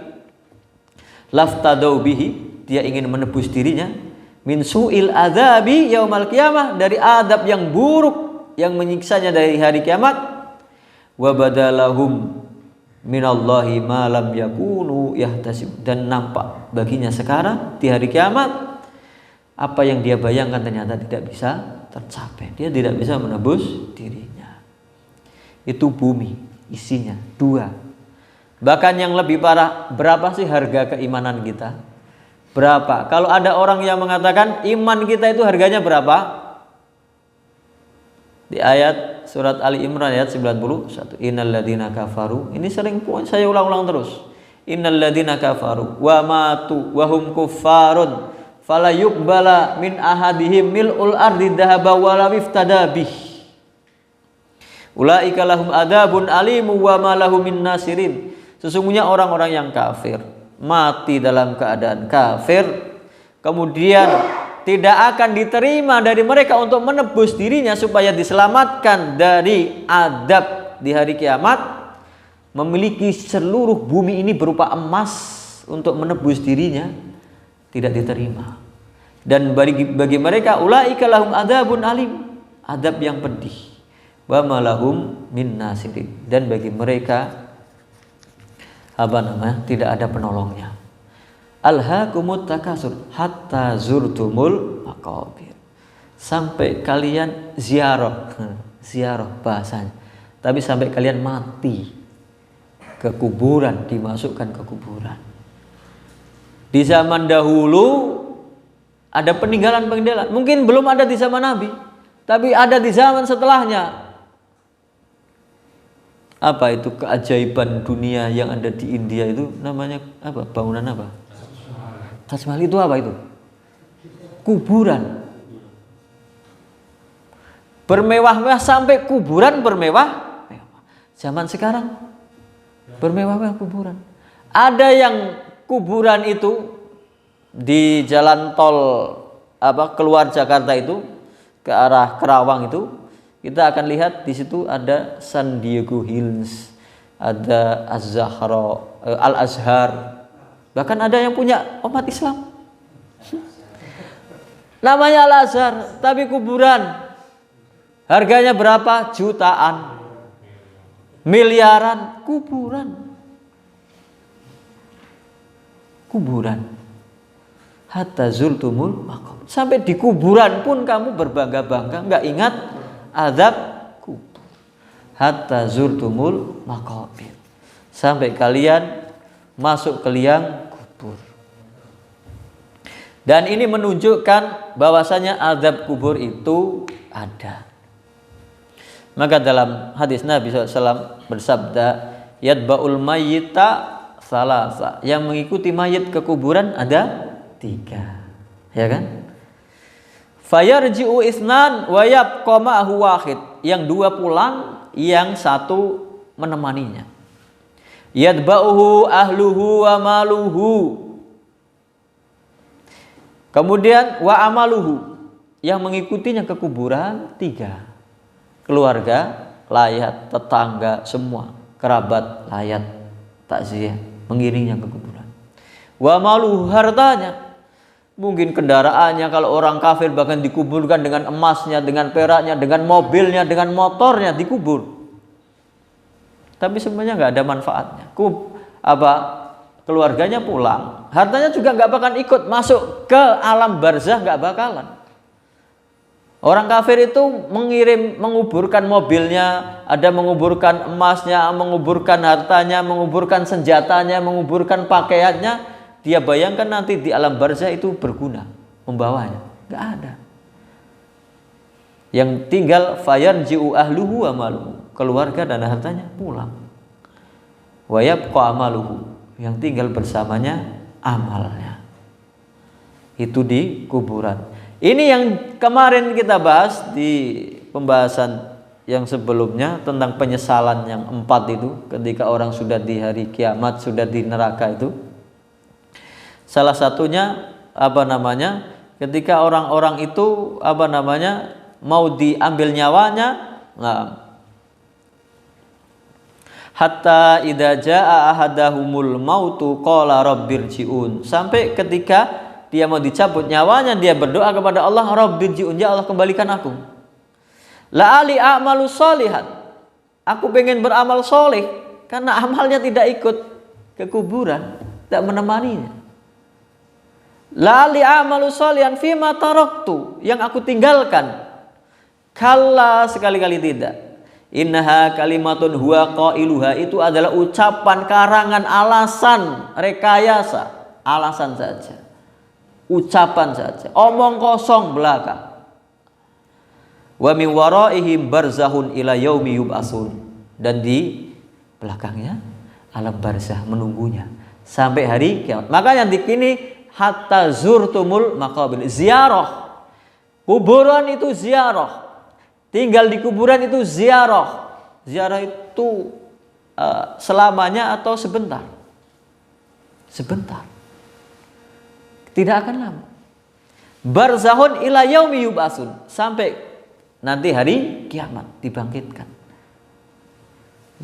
laftadau bihi, dia ingin menebus dirinya, min su'il adzabi yaumal qiyamah, dari adab yang buruk yang menyiksanya dari hari kiamat. Wa badalahum minallahi ma lam yakunu yahtasib, dan nampak baginya sekarang di hari kiamat apa yang dia bayangkan ternyata tidak bisa tercapai. Dia tidak bisa menebus dirinya. Itu bumi isinya 2. Bahkan yang lebih parah, berapa sih harga keimanan kita? Berapa? Kalau ada orang yang mengatakan iman kita itu harganya berapa? Di ayat surat Ali Imran ayat 91, innal ladzina kafaru, ini sering saya ulang-ulang terus, innal ladzina kafaru wa matu wa hum kuffarun fala yuqbala min ahadihim mil'ul ardi dhahaba wala iftada bih ulaika lahum adzabun alimu wa ma lahum min nasirin. Sesungguhnya orang-orang yang kafir mati dalam keadaan kafir, kemudian tidak akan diterima dari mereka untuk menebus dirinya supaya diselamatkan dari adab di hari kiamat, memiliki seluruh bumi ini berupa emas untuk menebus dirinya, tidak diterima. Dan bagi mereka ulaika lahum adzabun alim, adab yang pedih, wa malahum min nasirin, dan bagi mereka tidak ada penolongnya. Alhaakumut takasur hatta zurtumul maqabir, sampai kalian ziarah bahasanya, tapi sampai kalian mati ke kuburan, dimasukkan ke kuburan. Di zaman dahulu ada peninggalan-peninggalan, mungkin belum ada di zaman Nabi, tapi ada di zaman setelahnya. Apa itu keajaiban dunia yang ada di India itu namanya apa? Bangunan apa? Taj Mahal itu apa itu? kuburan. Bermewah-mewah sampai kuburan bermewah. Zaman sekarang bermewah-mewah kuburan. Ada yang kuburan itu di jalan tol keluar Jakarta itu ke arah Kerawang itu, kita akan lihat di situ ada San Diego Hills, ada Az-Zahra, Al-Azhar. Bahkan ada yang punya umat Islam. Namanya Al-Azhar, tapi kuburan. Harganya berapa? Jutaan. Miliaran, kuburan. Kuburan. Hatta zultumul maqabir. Sampai di kuburan pun kamu berbangga-bangga, enggak ingat azab kubur. Hatta zultumul maqabir. Sampai kalian masuk ke liang kubur. Dan ini menunjukkan bahwasanya azab kubur itu ada. Maka dalam hadis Nabi SAW bersabda, yadba'ul mayyita salasa. Yang mengikuti mayit ke kuburan ada 3. Ya kan? Fayarji'u isnan wa yabqa ma'ahu wahid. Yang 2 pulang, yang 1 menemaninya. Yadba'uhu ahluhu wa maluhu. Kemudian wa amaluhu. Yang mengikutinya ke kuburan 3. Keluarga, layat, tetangga, semua kerabat, layat, takziah, mengiringnya ke kuburan. Wa maluhu, hartanya, mungkin kendaraannya, kalau orang kafir bahkan dikuburkan dengan emasnya, dengan peraknya, dengan mobilnya, dengan motornya dikubur. Tapi sebenarnya nggak ada manfaatnya. Keluarganya pulang, hartanya juga nggak bakalan ikut masuk ke alam barzah, nggak bakalan. Orang kafir itu menguburkan mobilnya, ada menguburkan emasnya, menguburkan hartanya, menguburkan senjatanya, menguburkan pakaiannya. Dia bayangkan nanti di alam barzah itu berguna, membawanya. Gak ada. Yang tinggal fayarji'u ahluhu wa maluhu. Keluarga dan hartanya pulang. Wa yabqa amaluhu. Yang tinggal bersamanya amalnya. Itu di kuburan. Ini yang kemarin kita bahas di pembahasan yang sebelumnya tentang penyesalan yang 4 itu, ketika orang sudah di hari kiamat, sudah di neraka itu. Salah satunya ketika orang-orang itu mau diambil nyawanya, hatta idza jaa ahadahumul mautu qala rabbirji'un. Sampai ketika dia mau dicabut nyawanya, dia berdoa kepada Allah, rabbirji'un, ya Allah kembalikan aku. La'ali a'malu sholihan. Aku pengen beramal soleh, karena amalnya tidak ikut ke kuburan, tidak menemaninya. La'ali a'malu sholihan fima taraktu, yang aku tinggalkan. Kalla, sekali-kali tidak. Innaha kalimatun huwa qailuha, itu adalah ucapan, karangan, alasan, rekayasa, alasan saja. Ucapan saja, omong kosong belaka. Wa min waraihim barzahun ila yaumi yub'atsun. Dan di belakangnya alam barzah menunggunya sampai hari kiamat. Makanya di sini hatta zurtumul maqabir, ziarah. Kuburan itu ziarah. Tinggal di kuburan itu ziarah. Ziarah itu selamanya atau sebentar? Sebentar. Tidak akan lama. Barzahun ila yaumi yub'atsun, sampai nanti hari kiamat dibangkitkan.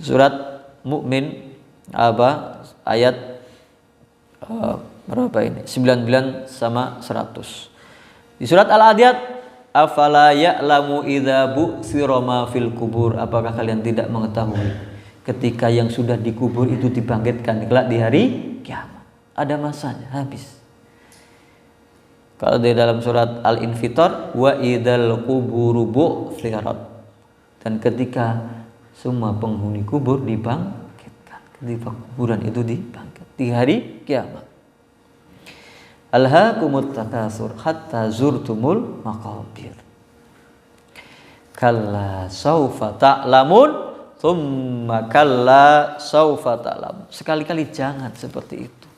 Surat Mukmin ayat berapa ini? 99 sama 100. Di surat Al-Adiyat, afala ya'lamu idza bu'sira ma fil kubur. Apakah kalian tidak mengetahui ketika yang sudah dikubur itu dibangkitkan kelak di hari kiamat? Ada masanya, habis. Kalau di dalam surat Al-Infitar, wa idzal quburu bu'thirat. Dan ketika semua penghuni kubur dibangkitkan, ketika kuburan itu dibangkit di hari kiamat. Alhaakumut takatsur hatta zurtumul maqabir. Kalla saufa ta'lamun, tsumma kalla saufa ta'lamun. Sekali-kali jangan seperti itu.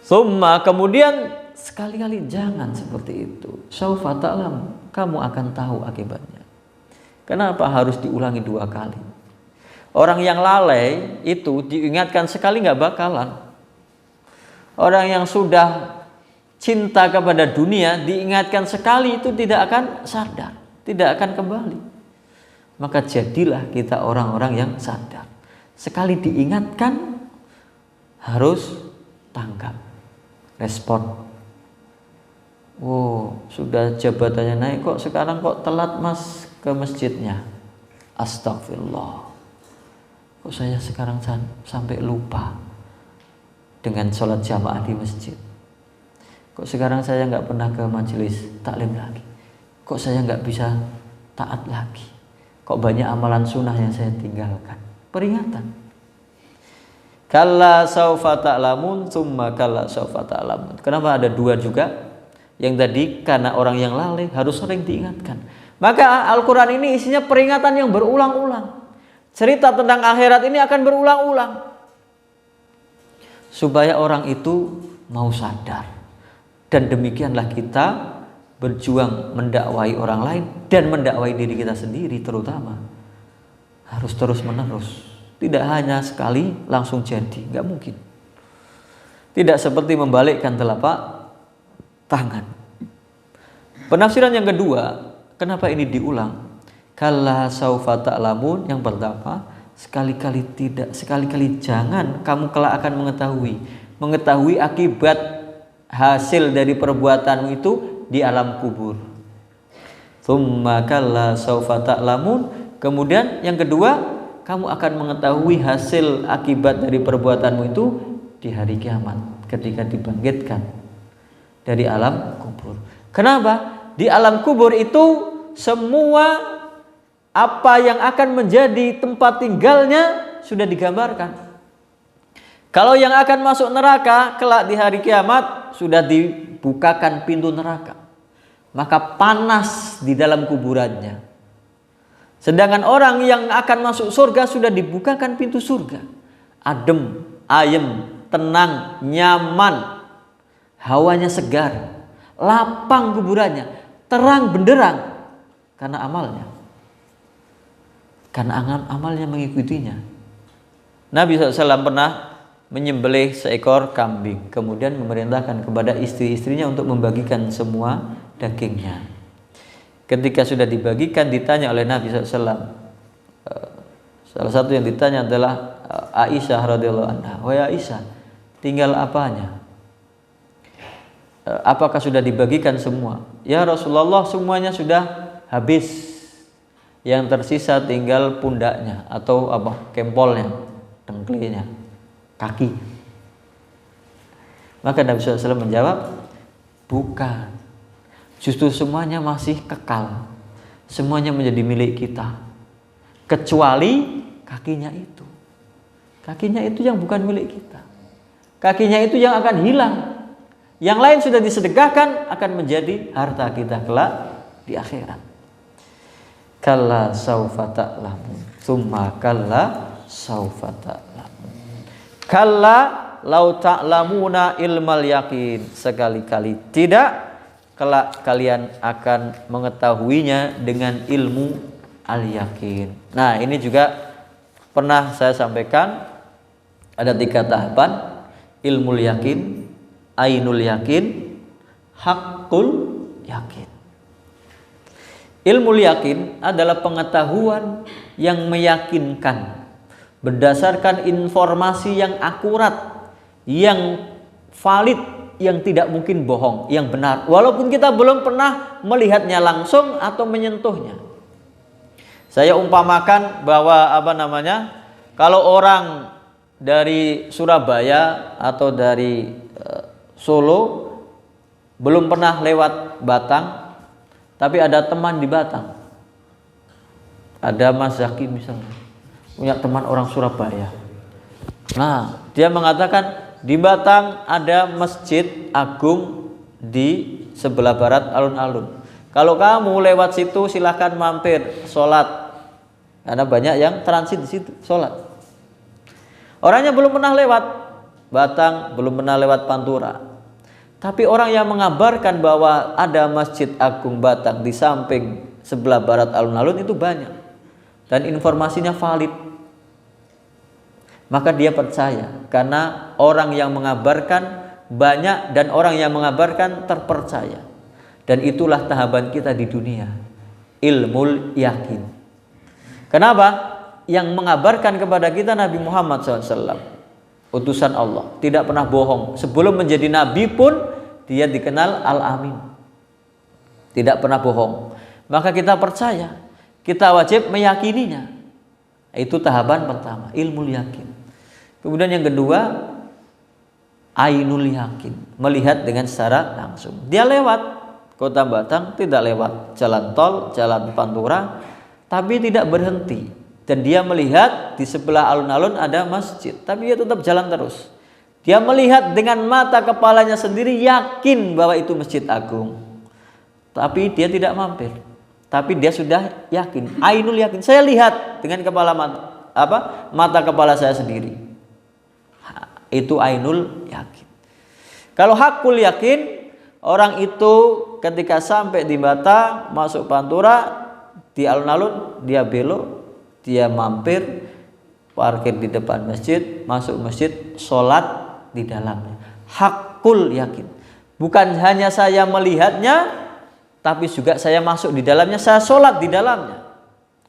Tsumma, kemudian sekali-kali jangan seperti itu. Saufa ta'lam, kamu akan tahu akibatnya. Kenapa harus diulangi 2 kali? Orang yang lalai itu diingatkan sekali nggak bakalan. Orang yang sudah cinta kepada dunia diingatkan sekali itu tidak akan sadar, tidak akan kembali. Maka jadilah kita orang-orang yang sadar. Sekali diingatkan harus tanggap, respon. Oh, sudah jabatannya naik kok sekarang kok telat mas ke masjidnya. Astagfirullah. Kok saya sekarang sampai lupa dengan sholat jamaah di masjid. Kok sekarang saya nggak pernah ke majelis taklim lagi. Kok saya nggak bisa taat lagi. Kok banyak amalan sunnah yang saya tinggalkan. Peringatan. Kalla saufa ta'lamun, tsumma kalla saufa ta'lamun. Kenapa ada 2 juga? Yang tadi karena orang yang lalai harus sering diingatkan. Maka Al-Quran ini isinya peringatan yang berulang-ulang. Cerita tentang akhirat ini akan berulang-ulang. Supaya orang itu mau sadar. Dan demikianlah kita berjuang mendakwai orang lain dan mendakwai diri kita sendiri terutama. Harus terus menerus. Tidak hanya sekali langsung jadi, nggak mungkin. Tidak seperti membalikkan telapak tangan. Penafsiran yang kedua, kenapa ini diulang? Kalla saufa ta'lamun, yang pertama, sekali-kali tidak, sekali-kali jangan kamu kelak akan mengetahui akibat hasil dari perbuatanmu itu di alam kubur. Tsumma kalla saufa ta'lamun, kemudian yang kedua, kamu akan mengetahui hasil akibat dari perbuatanmu itu di hari kiamat ketika dibangkitkan dari alam kubur. Kenapa? Di alam kubur itu semua apa yang akan menjadi tempat tinggalnya sudah digambarkan. Kalau yang akan masuk neraka kelak di hari kiamat sudah dibukakan pintu neraka. Maka panas di dalam kuburannya. Sedangkan orang yang akan masuk surga sudah dibukakan pintu surga. Adem, ayem, tenang, nyaman. Hawanya segar. Lapang kuburannya. Terang benderang. Karena amalnya. Karena amalnya mengikutinya. Nabi SAW pernah menyembelih seekor kambing. Kemudian memerintahkan kepada istri-istrinya untuk membagikan semua dagingnya. Ketika sudah dibagikan ditanya oleh Nabi SAW. Salah satu yang ditanya adalah Aisyah radhiyallahu anha. Wahai Aisyah, tinggal apanya? Apakah sudah dibagikan semua? Ya Rasulullah, semuanya sudah habis. Yang tersisa tinggal pundaknya atau kempolnya, dengklinya, kaki. Maka Nabi SAW menjawab, bukan. Justru semuanya masih kekal. Semuanya menjadi milik kita. Kecuali kakinya itu. Kakinya itu yang bukan milik kita. Kakinya itu yang akan hilang. Yang lain sudah disedekahkan akan menjadi harta kita kelak di akhirat. Kalla saufa ta'lamun, tsumma kalla saufa ta'lamun. Kalla lau ta'lamuna ilmal yakin, sekali-kali tidak, kelak kalian akan mengetahuinya dengan ilmu al-yakin. Nah, ini juga pernah saya sampaikan, ada 3 tahapan: ilmu yakin, ainul yakin, hakul yakin. Ilmu yakin adalah pengetahuan yang meyakinkan berdasarkan informasi yang akurat, yang valid, yang tidak mungkin bohong, yang benar, walaupun kita belum pernah melihatnya langsung atau menyentuhnya. Saya umpamakan bahwa kalau orang dari Surabaya atau dari Solo belum pernah lewat Batang, tapi ada teman di Batang, ada Mas Zaki misalnya, punya teman orang Surabaya. Nah, dia mengatakan di Batang ada masjid agung di sebelah barat alun-alun. Kalau kamu lewat situ silahkan mampir sholat, karena banyak yang transit di situ sholat. Orangnya belum pernah lewat Batang, belum pernah lewat Pantura. Tapi orang yang mengabarkan bahwa ada Masjid Agung Batang di samping sebelah barat alun-alun itu banyak, dan informasinya valid, maka dia percaya, karena orang yang mengabarkan banyak dan orang yang mengabarkan terpercaya. Dan itulah tahapan kita di dunia, ilmul yakin. Kenapa? Yang mengabarkan kepada kita Nabi Muhammad SAW, utusan Allah, tidak pernah bohong. Sebelum menjadi nabi pun dia dikenal Al-Amin, tidak pernah bohong. Maka kita percaya, kita wajib meyakininya. Itu tahapan pertama, ilmu yakin. Kemudian yang kedua, ainul yakin, melihat dengan secara langsung. Dia lewat Kota Batang, tidak lewat jalan tol, jalan Pantura, tapi tidak berhenti. Dan dia melihat di sebelah alun-alun ada masjid, tapi dia tetap jalan terus. Dia melihat dengan mata kepalanya sendiri, yakin bahwa itu Masjid Agung. Tapi dia tidak mampir. Tapi dia sudah yakin, ainul yakin. Saya lihat dengan mata kepala saya sendiri. Itu ainul yakin. Kalau hakul yakin, orang itu ketika sampai di Batang, masuk Pantura, di alun-alun, dia belok, dia mampir, parkir di depan masjid, masuk masjid, sholat di dalamnya. Hakul yakin. Bukan hanya saya melihatnya, tapi juga saya masuk di dalamnya, saya sholat di dalamnya.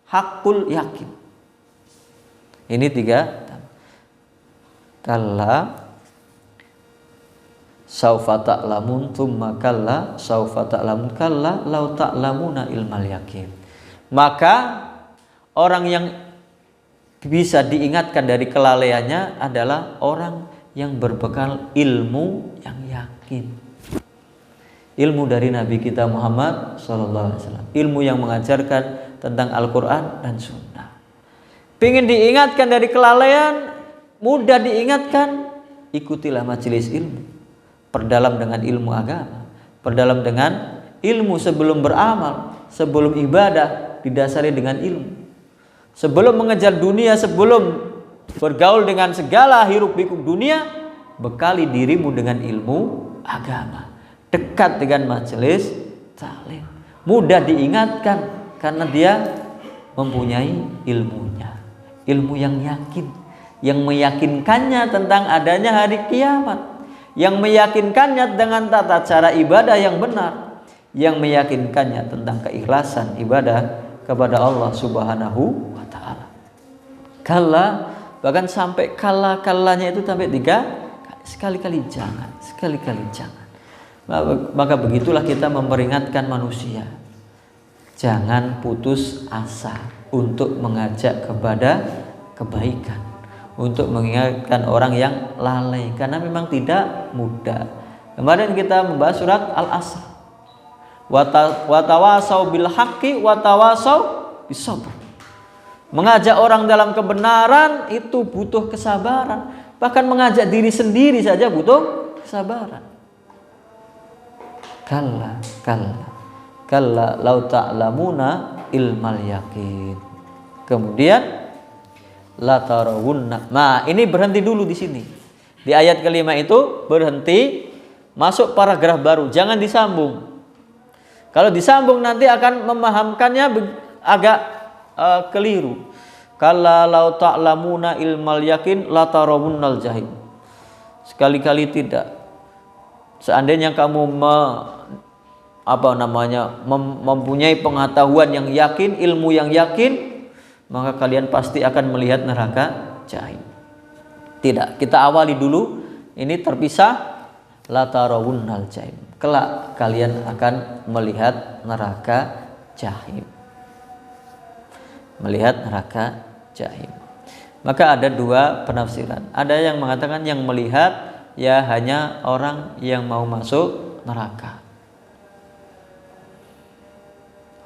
Hakul yakin. Ini 3. Kalla saufa ta'lamun, tsumma kalla saufa ta'lamun, kalla lau ta'lamuna ilmal yakin. Maka orang yang bisa diingatkan dari kelalaiannya adalah orang yang berbekal ilmu yang yakin. Ilmu dari Nabi kita Muhammad SAW, ilmu yang mengajarkan tentang Al-Quran dan Sunnah. Pengen diingatkan dari kelalaian, mudah diingatkan, ikutilah majelis ilmu, perdalam dengan ilmu agama, perdalam dengan ilmu sebelum beramal, sebelum ibadah didasari dengan ilmu. Sebelum mengejar dunia, sebelum bergaul dengan segala hiruk pikuk dunia, bekali dirimu dengan ilmu agama. Dekat dengan majelis taklim, mudah diingatkan karena dia mempunyai ilmunya, ilmu yang yakin, yang meyakinkannya tentang adanya hari kiamat, yang meyakinkannya dengan tata cara ibadah yang benar, yang meyakinkannya tentang keikhlasan ibadah kepada Allah Subhanahu wa ta'ala. Kala, bahkan sampai kala-kalanya itu sampai 3, sekali-kali jangan, sekali-kali jangan. Maka begitulah kita memperingatkan manusia, jangan putus asa untuk mengajak kepada kebaikan, untuk mengingatkan orang yang lalai, karena memang tidak mudah. Kemarin kita membahas surat Al-Asr, watawasau bil haqqi watawasau bisabr. Mengajak orang dalam kebenaran itu butuh kesabaran. Bahkan mengajak diri sendiri saja butuh kesabaran. Kalla lau ta'lamuna ilmal yakin. Kemudian la tarawunna. Nah, ini berhenti dulu di sini. Di ayat kelima itu berhenti, masuk paragraf baru, jangan disambung. Kalau disambung nanti akan memahamkannya agak keliru. Kalla lau ta'lamuna ilmal yakin la tarawunnal jahim. Sekali-kali tidak. Seandainya kamu mempunyai pengetahuan yang yakin, ilmu yang yakin, maka kalian pasti akan melihat neraka jahim. Tidak, kita awali dulu. Ini terpisah. La tarawunnal jahim. Kelak kalian akan melihat neraka jahim. Melihat neraka jahim. Maka ada 2 penafsiran. Ada yang mengatakan yang melihat ya hanya orang yang mau masuk neraka,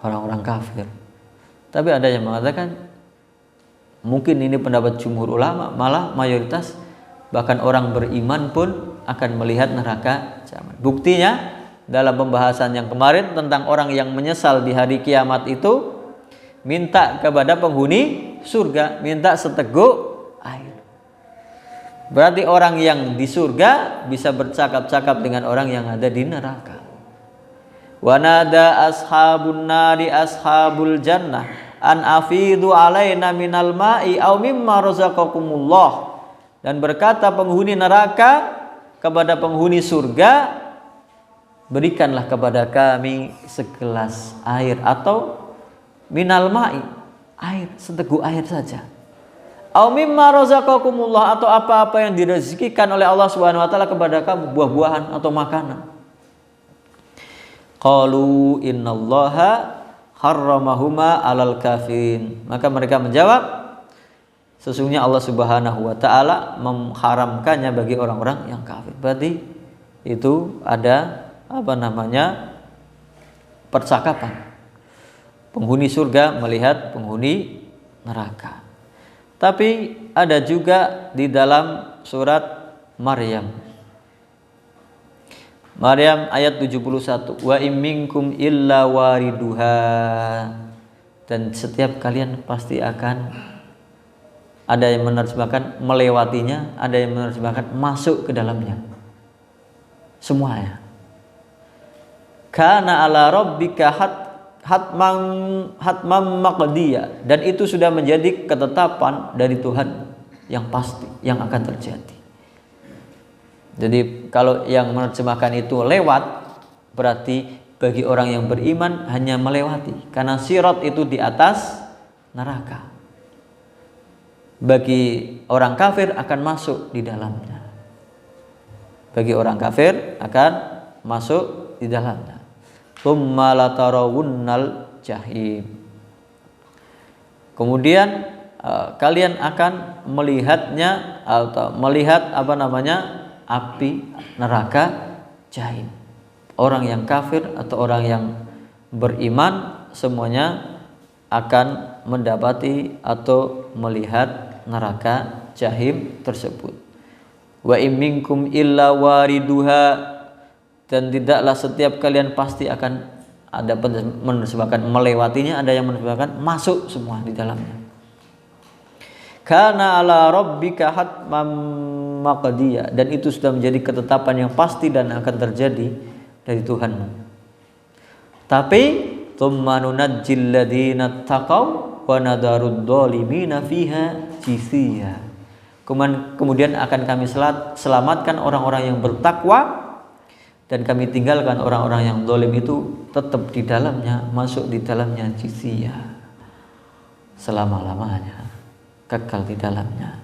orang-orang kafir. Tapi ada yang mengatakan mungkin ini pendapat jumhur ulama, malah mayoritas, bahkan orang beriman pun akan melihat neraka jahanam. Buktinya dalam pembahasan yang kemarin tentang orang yang menyesal di hari kiamat itu, minta kepada penghuni surga, minta seteguk air. Berarti orang yang di surga bisa bercakap-cakap dengan orang yang ada di neraka. Wa nada ashabun nari ashabul jannah an afidu alaina minal ma'i aw mimma razaqakumullah. Dan berkata penghuni neraka kepada penghuni surga, berikanlah kepada kami segelas air atau minal ma'i, air, seteguk air saja. Aw mimma razaqakumullah, atau apa-apa yang direzekikan oleh Allah Subhanahu wa taala kepada kamu, buah-buahan atau makanan. Qalu innallaha harramahuma 'alal kafirin. Maka mereka menjawab, sesungguhnya Allah Subhanahu wa taala mengharamkannya bagi orang-orang yang kafir. Berarti itu ada percakapan. Penghuni surga melihat penghuni neraka. Tapi ada juga di dalam surat Maryam. Maryam ayat 71. Wa im minkum illa wariduha. Dan setiap kalian pasti akan, ada yang menerjemahkan melewatinya, ada yang menerjemahkan masuk ke dalamnya. Semuanya. Kana ala rabbika hatman maqdiya, dan itu sudah menjadi ketetapan dari Tuhan yang pasti yang akan terjadi. Jadi kalau yang menerjemahkan itu lewat, berarti bagi orang yang beriman hanya melewati, karena sirat itu di atas neraka. Bagi orang kafir akan masuk di dalamnya. Bagi orang kafir akan masuk di dalamnya. Tsumma latarawunnal jahim. Kemudian kalian akan melihatnya atau melihat api neraka jahim. Orang yang kafir atau orang yang beriman semuanya akan mendapati atau melihat neraka jahim tersebut. Wa im minkum illa wariduha, dan tidaklah setiap kalian pasti akan, ada menerjemahkan melewatinya, ada yang menerjemahkan masuk semua di dalamnya. Kana ala rabbika hatman maqdiya, dan itu sudah menjadi ketetapan yang pasti dan akan terjadi dari Tuhan. Tapi tsumma nunajjil ladzina taqaw wa nadarud dhalimina fiha jithiya. Kemudian akan kami selamatkan orang-orang yang bertakwa, dan kami tinggalkan orang-orang yang zalim itu tetap di dalamnya, masuk di dalamnya jithiya, selama-lamanya, kekal di dalamnya.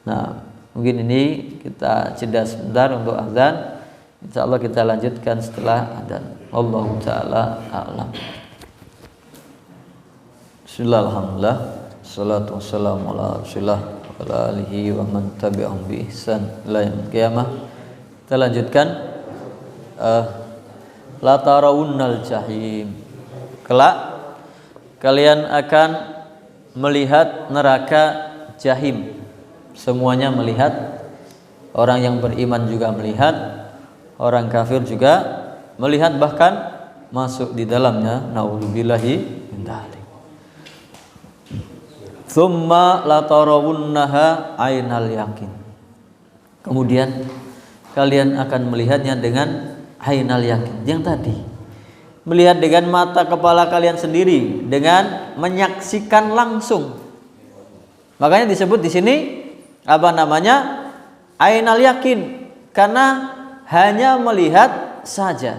Nah, mungkin ini kita jeda sebentar untuk azan. Insyaallah kita lanjutkan setelah azan. Wallahu taala a'lam. Bismillahirrahmanirrahim. Salatu wassalamu ala Rasulillah wa ala alihi wa man tabi'ahum bi ihsan ila yaumil qiyamah. Kita lanjutkan la tarawunnal jahim. Kelak kalian akan melihat neraka jahim. Semuanya melihat, orang yang beriman juga melihat, orang kafir juga melihat, bahkan masuk di dalamnya. Naudzubillahi min dzalik. Tsumma latarawunnaha ainal yakin. Kemudian kalian akan melihatnya dengan ainal yakin. Yang tadi melihat dengan mata kepala kalian sendiri, dengan menyaksikan langsung. Makanya disebut di sini ainal yakin, karena hanya melihat saja.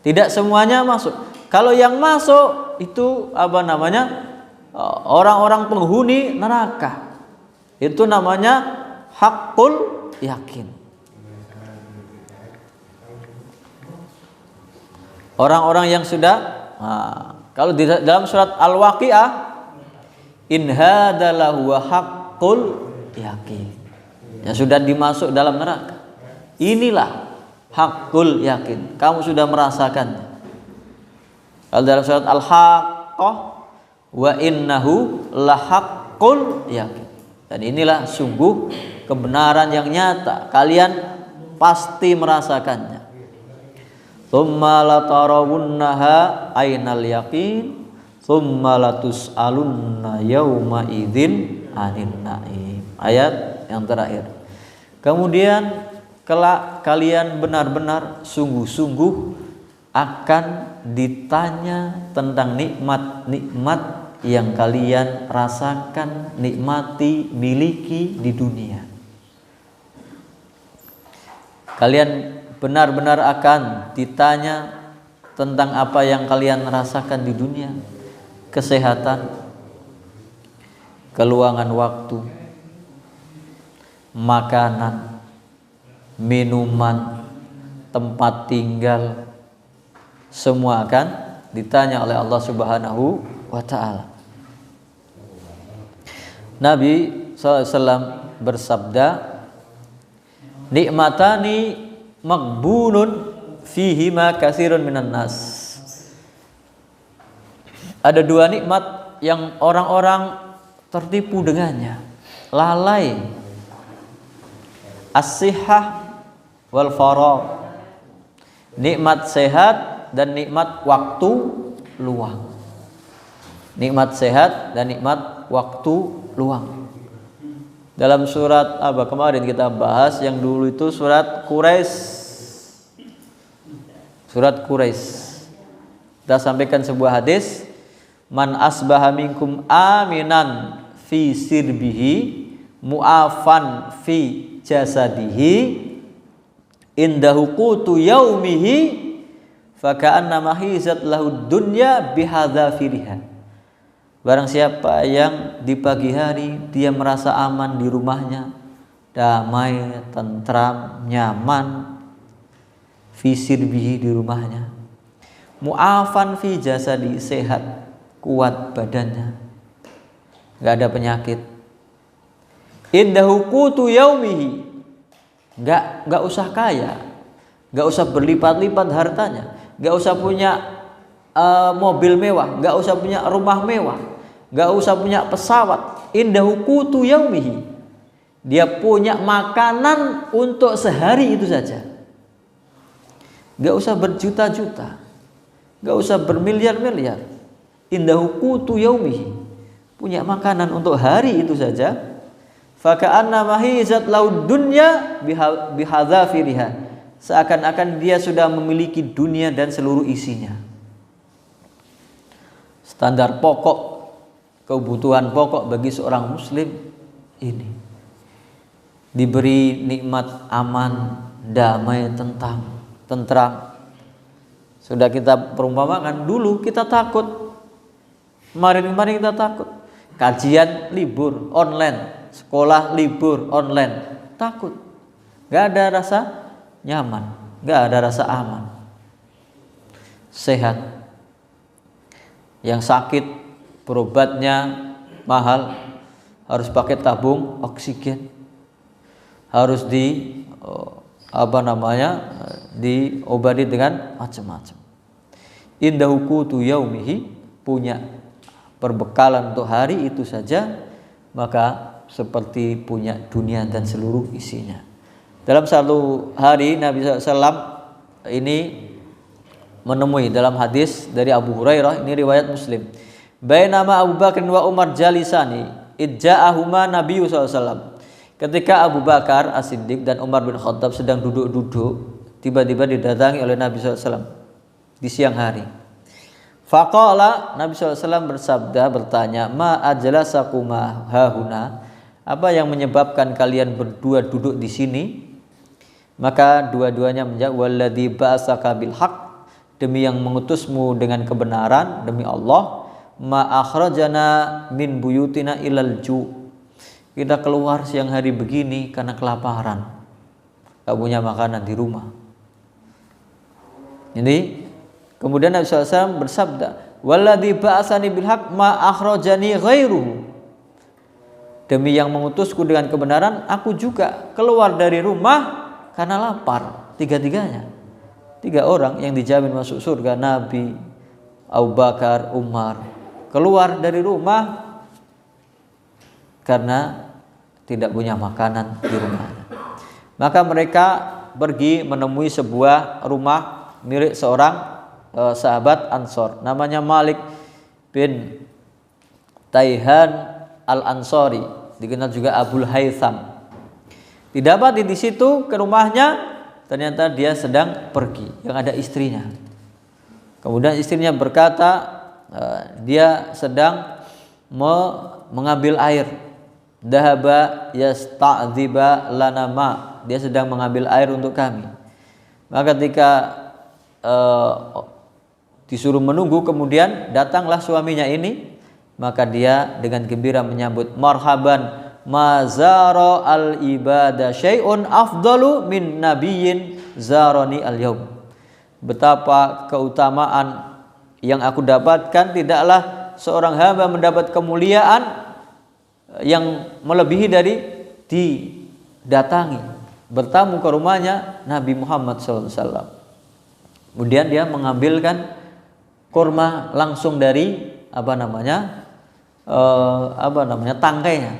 Tidak semuanya masuk. Kalau yang masuk itu orang-orang penghuni neraka. Itu namanya haqqul yakin. Orang-orang yang sudah, kalau di dalam surat Al-Waqiah, in hadalahu haqqul yakin, yang sudah dimasuk dalam neraka. Inilah haqqul yakin, kamu sudah merasakannya. Kalau dalam surat Al-Haqqah, wa innahu lahaqqul yakin, dan inilah sungguh kebenaran yang nyata, kalian pasti merasakannya. Tsumma latarawunnaha ainal yaqin tsumma latus'alunna yauma idzin 'anil na'im. Ayat yang terakhir. Kemudian kelak kalian benar-benar sungguh-sungguh akan ditanya tentang nikmat-nikmat yang kalian rasakan, nikmati, miliki di dunia. Kalian benar-benar akan ditanya tentang apa yang kalian rasakan di dunia. Kesehatan, keluangan waktu, makanan, minuman, tempat tinggal, semua akan ditanya oleh Allah Subhanahu wa ta'ala. Nabi SAW bersabda, nikmatani maghbunun fihima katsirun minan nas. Ada dua nikmat yang orang-orang tertipu dengannya, lalai. As-sihhah wal faragh. Nikmat sehat dan nikmat waktu luang. Nikmat sehat dan nikmat waktu luang. Dalam surat apa kemarin kita bahas, yang dulu itu surat Quraisy. Surat Quraisy. Kita sampaikan sebuah hadis, man asbaha minkum aminan fi sirbihi mu'afan fi jasadihi indahu qutu yaumihi faka'annama hizat lahu dunya bihadzafiriha. Barang siapa yang di pagi hari dia merasa aman di rumahnya, damai, tentram, nyaman, fi sirbihi di rumahnya, mu'afan fi jasadi, sehat, kuat badannya, nggak ada penyakit, indahu qutu yaumihi, nggak usah kaya, nggak usah berlipat-lipat hartanya, nggak usah punya mobil mewah, nggak usah punya rumah mewah, nggak usah punya pesawat, indahu qutu yaumihi, dia punya makanan untuk sehari itu saja. Gak usah berjuta-juta, gak usah bermiliar-miliar. Indahu qutu yaumihi, punya makanan untuk hari itu saja. Faka'anna mahizat laud dunya bihadzafiriha, seakan-akan dia sudah memiliki dunia dan seluruh isinya. Standar pokok, kebutuhan pokok bagi seorang muslim ini. Diberi nikmat aman, damai, tentram. Sudah kita perumpamakan, dulu kita takut. Kemarin kita takut. Kajian libur online, sekolah libur online, takut. Gak ada rasa nyaman, gak ada rasa aman. Sehat. Yang sakit berobatnya mahal, harus pakai tabung oksigen, harus diobati dengan macam-macam. Indahu qutu yaumihi, punya perbekalan untuk hari itu saja, maka seperti punya dunia dan seluruh isinya. Dalam satu hari Nabi SAW ini menemui dalam hadis dari Abu Hurairah, ini riwayat Muslim. Bainama Abu Bakar wa Umar jalisani idja'ahuma Nabi SAW. Ketika Abu Bakar As-Siddiq dan Umar bin Khattab sedang duduk-duduk, tiba-tiba didatangi oleh Nabi SAW di siang hari. Faqala, Nabi SAW bersabda, bertanya, ma ajlasakuma hahuna, apa yang menyebabkan kalian berdua duduk di sini? Maka dua-duanya menjawab, walladzi ba'asaka bil haqq, demi yang mengutusmu dengan kebenaran, demi Allah, ma akhrajana min buyutina ilal ju', kita keluar siang hari begini karena kelaparan, gak punya makanan di rumah. Ini kemudian Nabi SAW bersabda, walladzi ba'asani bil haqq ma akhrajani ghairuhu, demi yang mengutusku dengan kebenaran, aku juga keluar dari rumah karena lapar. Tiga-tiganya, tiga orang yang dijamin masuk surga, Nabi, Abu Bakar, Umar, keluar dari rumah karena tidak punya makanan di rumahnya. Maka mereka pergi menemui sebuah rumah milik seorang sahabat Ansor, namanya Malik bin Taihan Al-Ansori, dikenal juga Abul Haytham. Didapati di situ ke rumahnya, ternyata dia sedang pergi, yang ada istrinya. Kemudian istrinya berkata, dia sedang mengambil air. Dhahaba yasta'dziba lana ma. Dia sedang mengambil air untuk kami. Maka ketika disuruh menunggu, kemudian datanglah suaminya ini, maka dia dengan gembira menyambut, marhaban mazara al ibadah syai'un afdalu min nabiyyin zarani al yaum. Betapa keutamaan yang aku dapatkan, tidaklah seorang hamba mendapat kemuliaan yang melebihi dari didatangi, bertamu ke rumahnya Nabi Muhammad SAW. Kemudian dia mengambilkan kurma langsung dari tangkainya,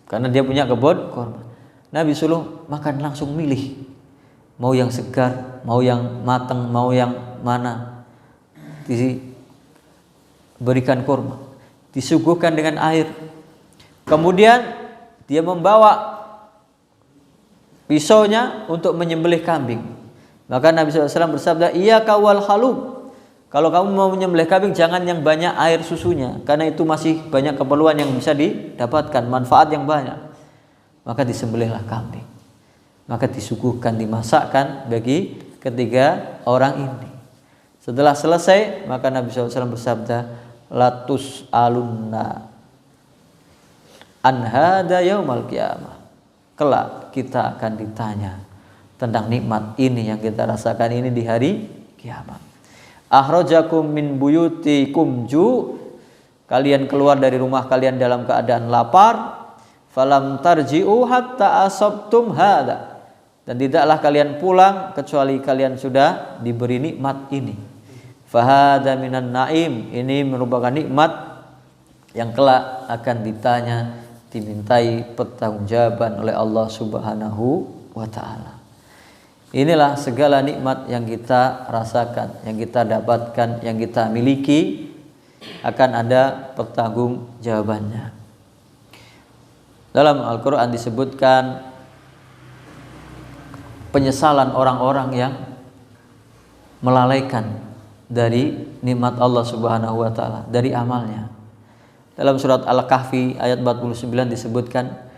karena dia punya kebun kurma. Nabi suruh makan langsung, milih mau yang segar, mau yang matang, mau yang mana. Diberikan kurma, disuguhkan dengan air. Kemudian dia membawa pisaunya untuk menyembelih kambing. Maka Nabi SAW bersabda, iyyaka wal halub. Kalau kamu mau menyembelih kambing, jangan yang banyak air susunya, karena itu masih banyak keperluan yang bisa didapatkan, manfaat yang banyak. Maka disembelihlah kambing. Maka disuguhkan, dimasakkan bagi ketiga orang ini. Setelah selesai, maka Nabi SAW bersabda, latus alunna an hada yaumal qiyamah. Kelak kita akan ditanya tentang nikmat ini yang kita rasakan ini di hari kiamat. Akhrajakum min buyutikum ju. Kalian keluar dari rumah kalian dalam keadaan lapar. Falam tarji'u hatta asabtum hada. Dan tidaklah kalian pulang kecuali kalian sudah diberi nikmat ini. Fahada minan naim. Ini merupakan nikmat yang kelak akan ditanya, dimintai pertanggungjawaban oleh Allah Subhanahu wa ta'ala. Inilah segala nikmat yang kita rasakan, yang kita dapatkan, yang kita miliki, akan ada pertanggungjawabannya. Dalam Al-Quran disebutkan penyesalan orang-orang yang melalaikan dari nikmat Allah Subhanahu wa ta'ala, dari amalnya. Dalam surat Al-Kahfi ayat 49 disebutkan,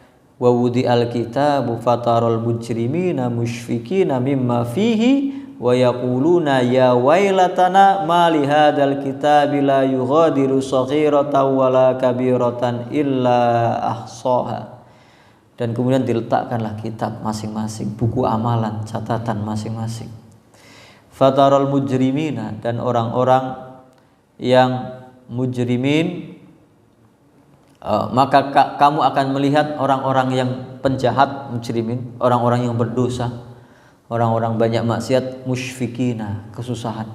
wa wudi al-kitabu fataral mujrimina musyfikina mimma fihi wa yaquluna ya wailatana ma li hadzal kitabi la yughadiru shaghiratan wala kabiratan illa ahsaha. Dan kemudian diletakkanlah kitab masing-masing, buku amalan, catatan masing-masing. Fataral mujrimina, dan orang-orang yang mujrimin, maka kamu akan melihat orang-orang yang penjahat, mujrimin, orang-orang yang berdosa, orang-orang banyak maksiat, musyfikina, kesusahan,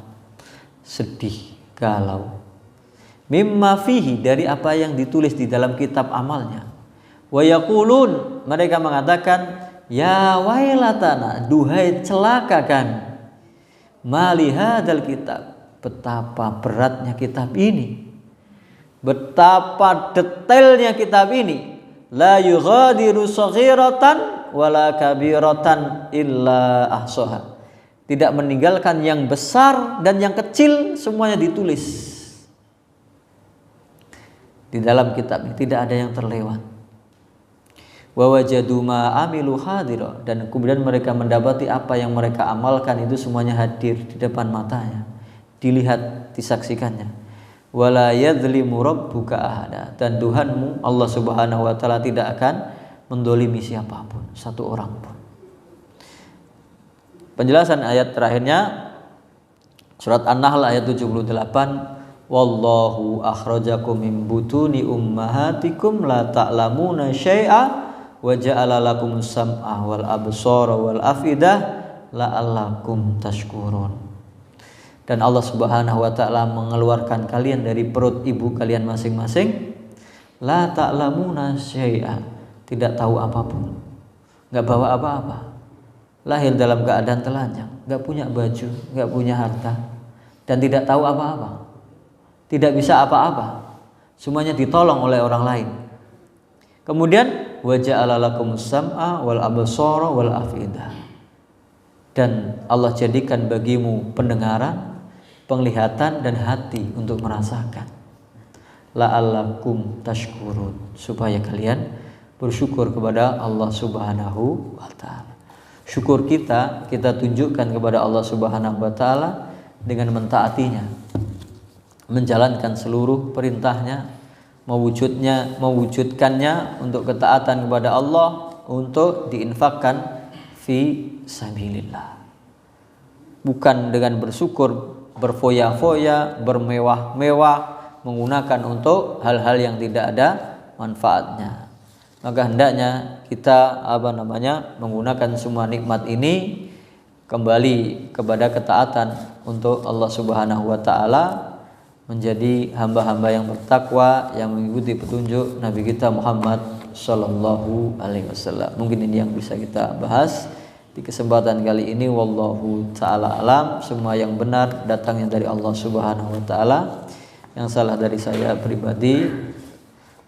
sedih, galau, mimma fihi, dari apa yang ditulis di dalam kitab amalnya. Wa yaqulun, mereka mengatakan, ya wailatana, duhai celaka kami, mali hadzal kitab, betapa beratnya kitab ini, betapa detailnya kitab ini, la yughadiru shaghiratan wala kabiratan illa ahsaha, tidak meninggalkan yang besar dan yang kecil, semuanya ditulis di dalam kitab ini, tidak ada yang terlewat. Wa wajadu ma amilu hadira, dan kemudian mereka mendapati apa yang mereka amalkan itu semuanya hadir di depan matanya, dilihat, disaksikannya. Wala yadzlimu rabbuka ahada, dan Tuhanmu Allah Subhanahu wa taala tidak akan mendolimi siapapun, satu orang pun. Penjelasan ayat terakhirnya surat An-Nahl ayat 78, wallahu akhrajakum min butuni ummahatikum la ta'lamuna syai'a wa ja'ala lakumus sam'a wal absara wal afidah la'allakum tashkurun. Dan Allah Subhanahu wa ta'ala mengeluarkan kalian dari perut ibu kalian masing-masing, la ta'lamuna syai'a, tidak tahu apapun, enggak bawa apa-apa, lahir dalam keadaan telanjang, enggak punya baju, enggak punya harta, dan tidak tahu apa-apa, tidak bisa apa-apa, semuanya ditolong oleh orang lain. Kemudian wa ja'ala lakumus sam'a wal absara wal afidah. Dan Allah jadikan bagimu pendengaran, penglihatan dan hati untuk merasakan. La'allakum tashkurun, supaya kalian bersyukur kepada Allah Subhanahu wa taala. Syukur kita tunjukkan kepada Allah Subhanahu wa taala dengan mentaatinya, menjalankan seluruh perintahnya, mewujudkannya untuk ketaatan kepada Allah, untuk diinfakkan fi sabilillah. Bukan dengan bersyukur berfoya-foya, bermewah-mewah, menggunakan untuk hal-hal yang tidak ada manfaatnya. Maka hendaknya kita menggunakan semua nikmat ini kembali kepada ketaatan untuk Allah Subhanahu wa taala, menjadi hamba-hamba yang bertakwa, yang mengikuti petunjuk Nabi kita Muhammad sallallahu alaihi wasallam. Mungkin ini yang bisa kita bahas di kesempatan kali ini. Wallahu taala alam. Semua yang benar datangnya dari Allah Subhanahu wa taala. Yang salah dari saya pribadi.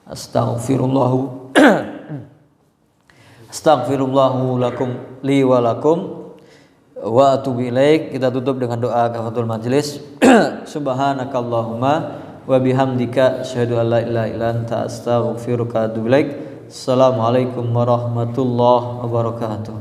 Astaghfirullahu lakum li wa lakum wa atubu ilaik. Kita tutup dengan doa kafaratul majelis. Subhanakallahumma wa bihamdika asyhadu an la ilaha illa anta astaghfiruka wa atubu ilaik. Assalamualaikum warahmatullahi wabarakatuh.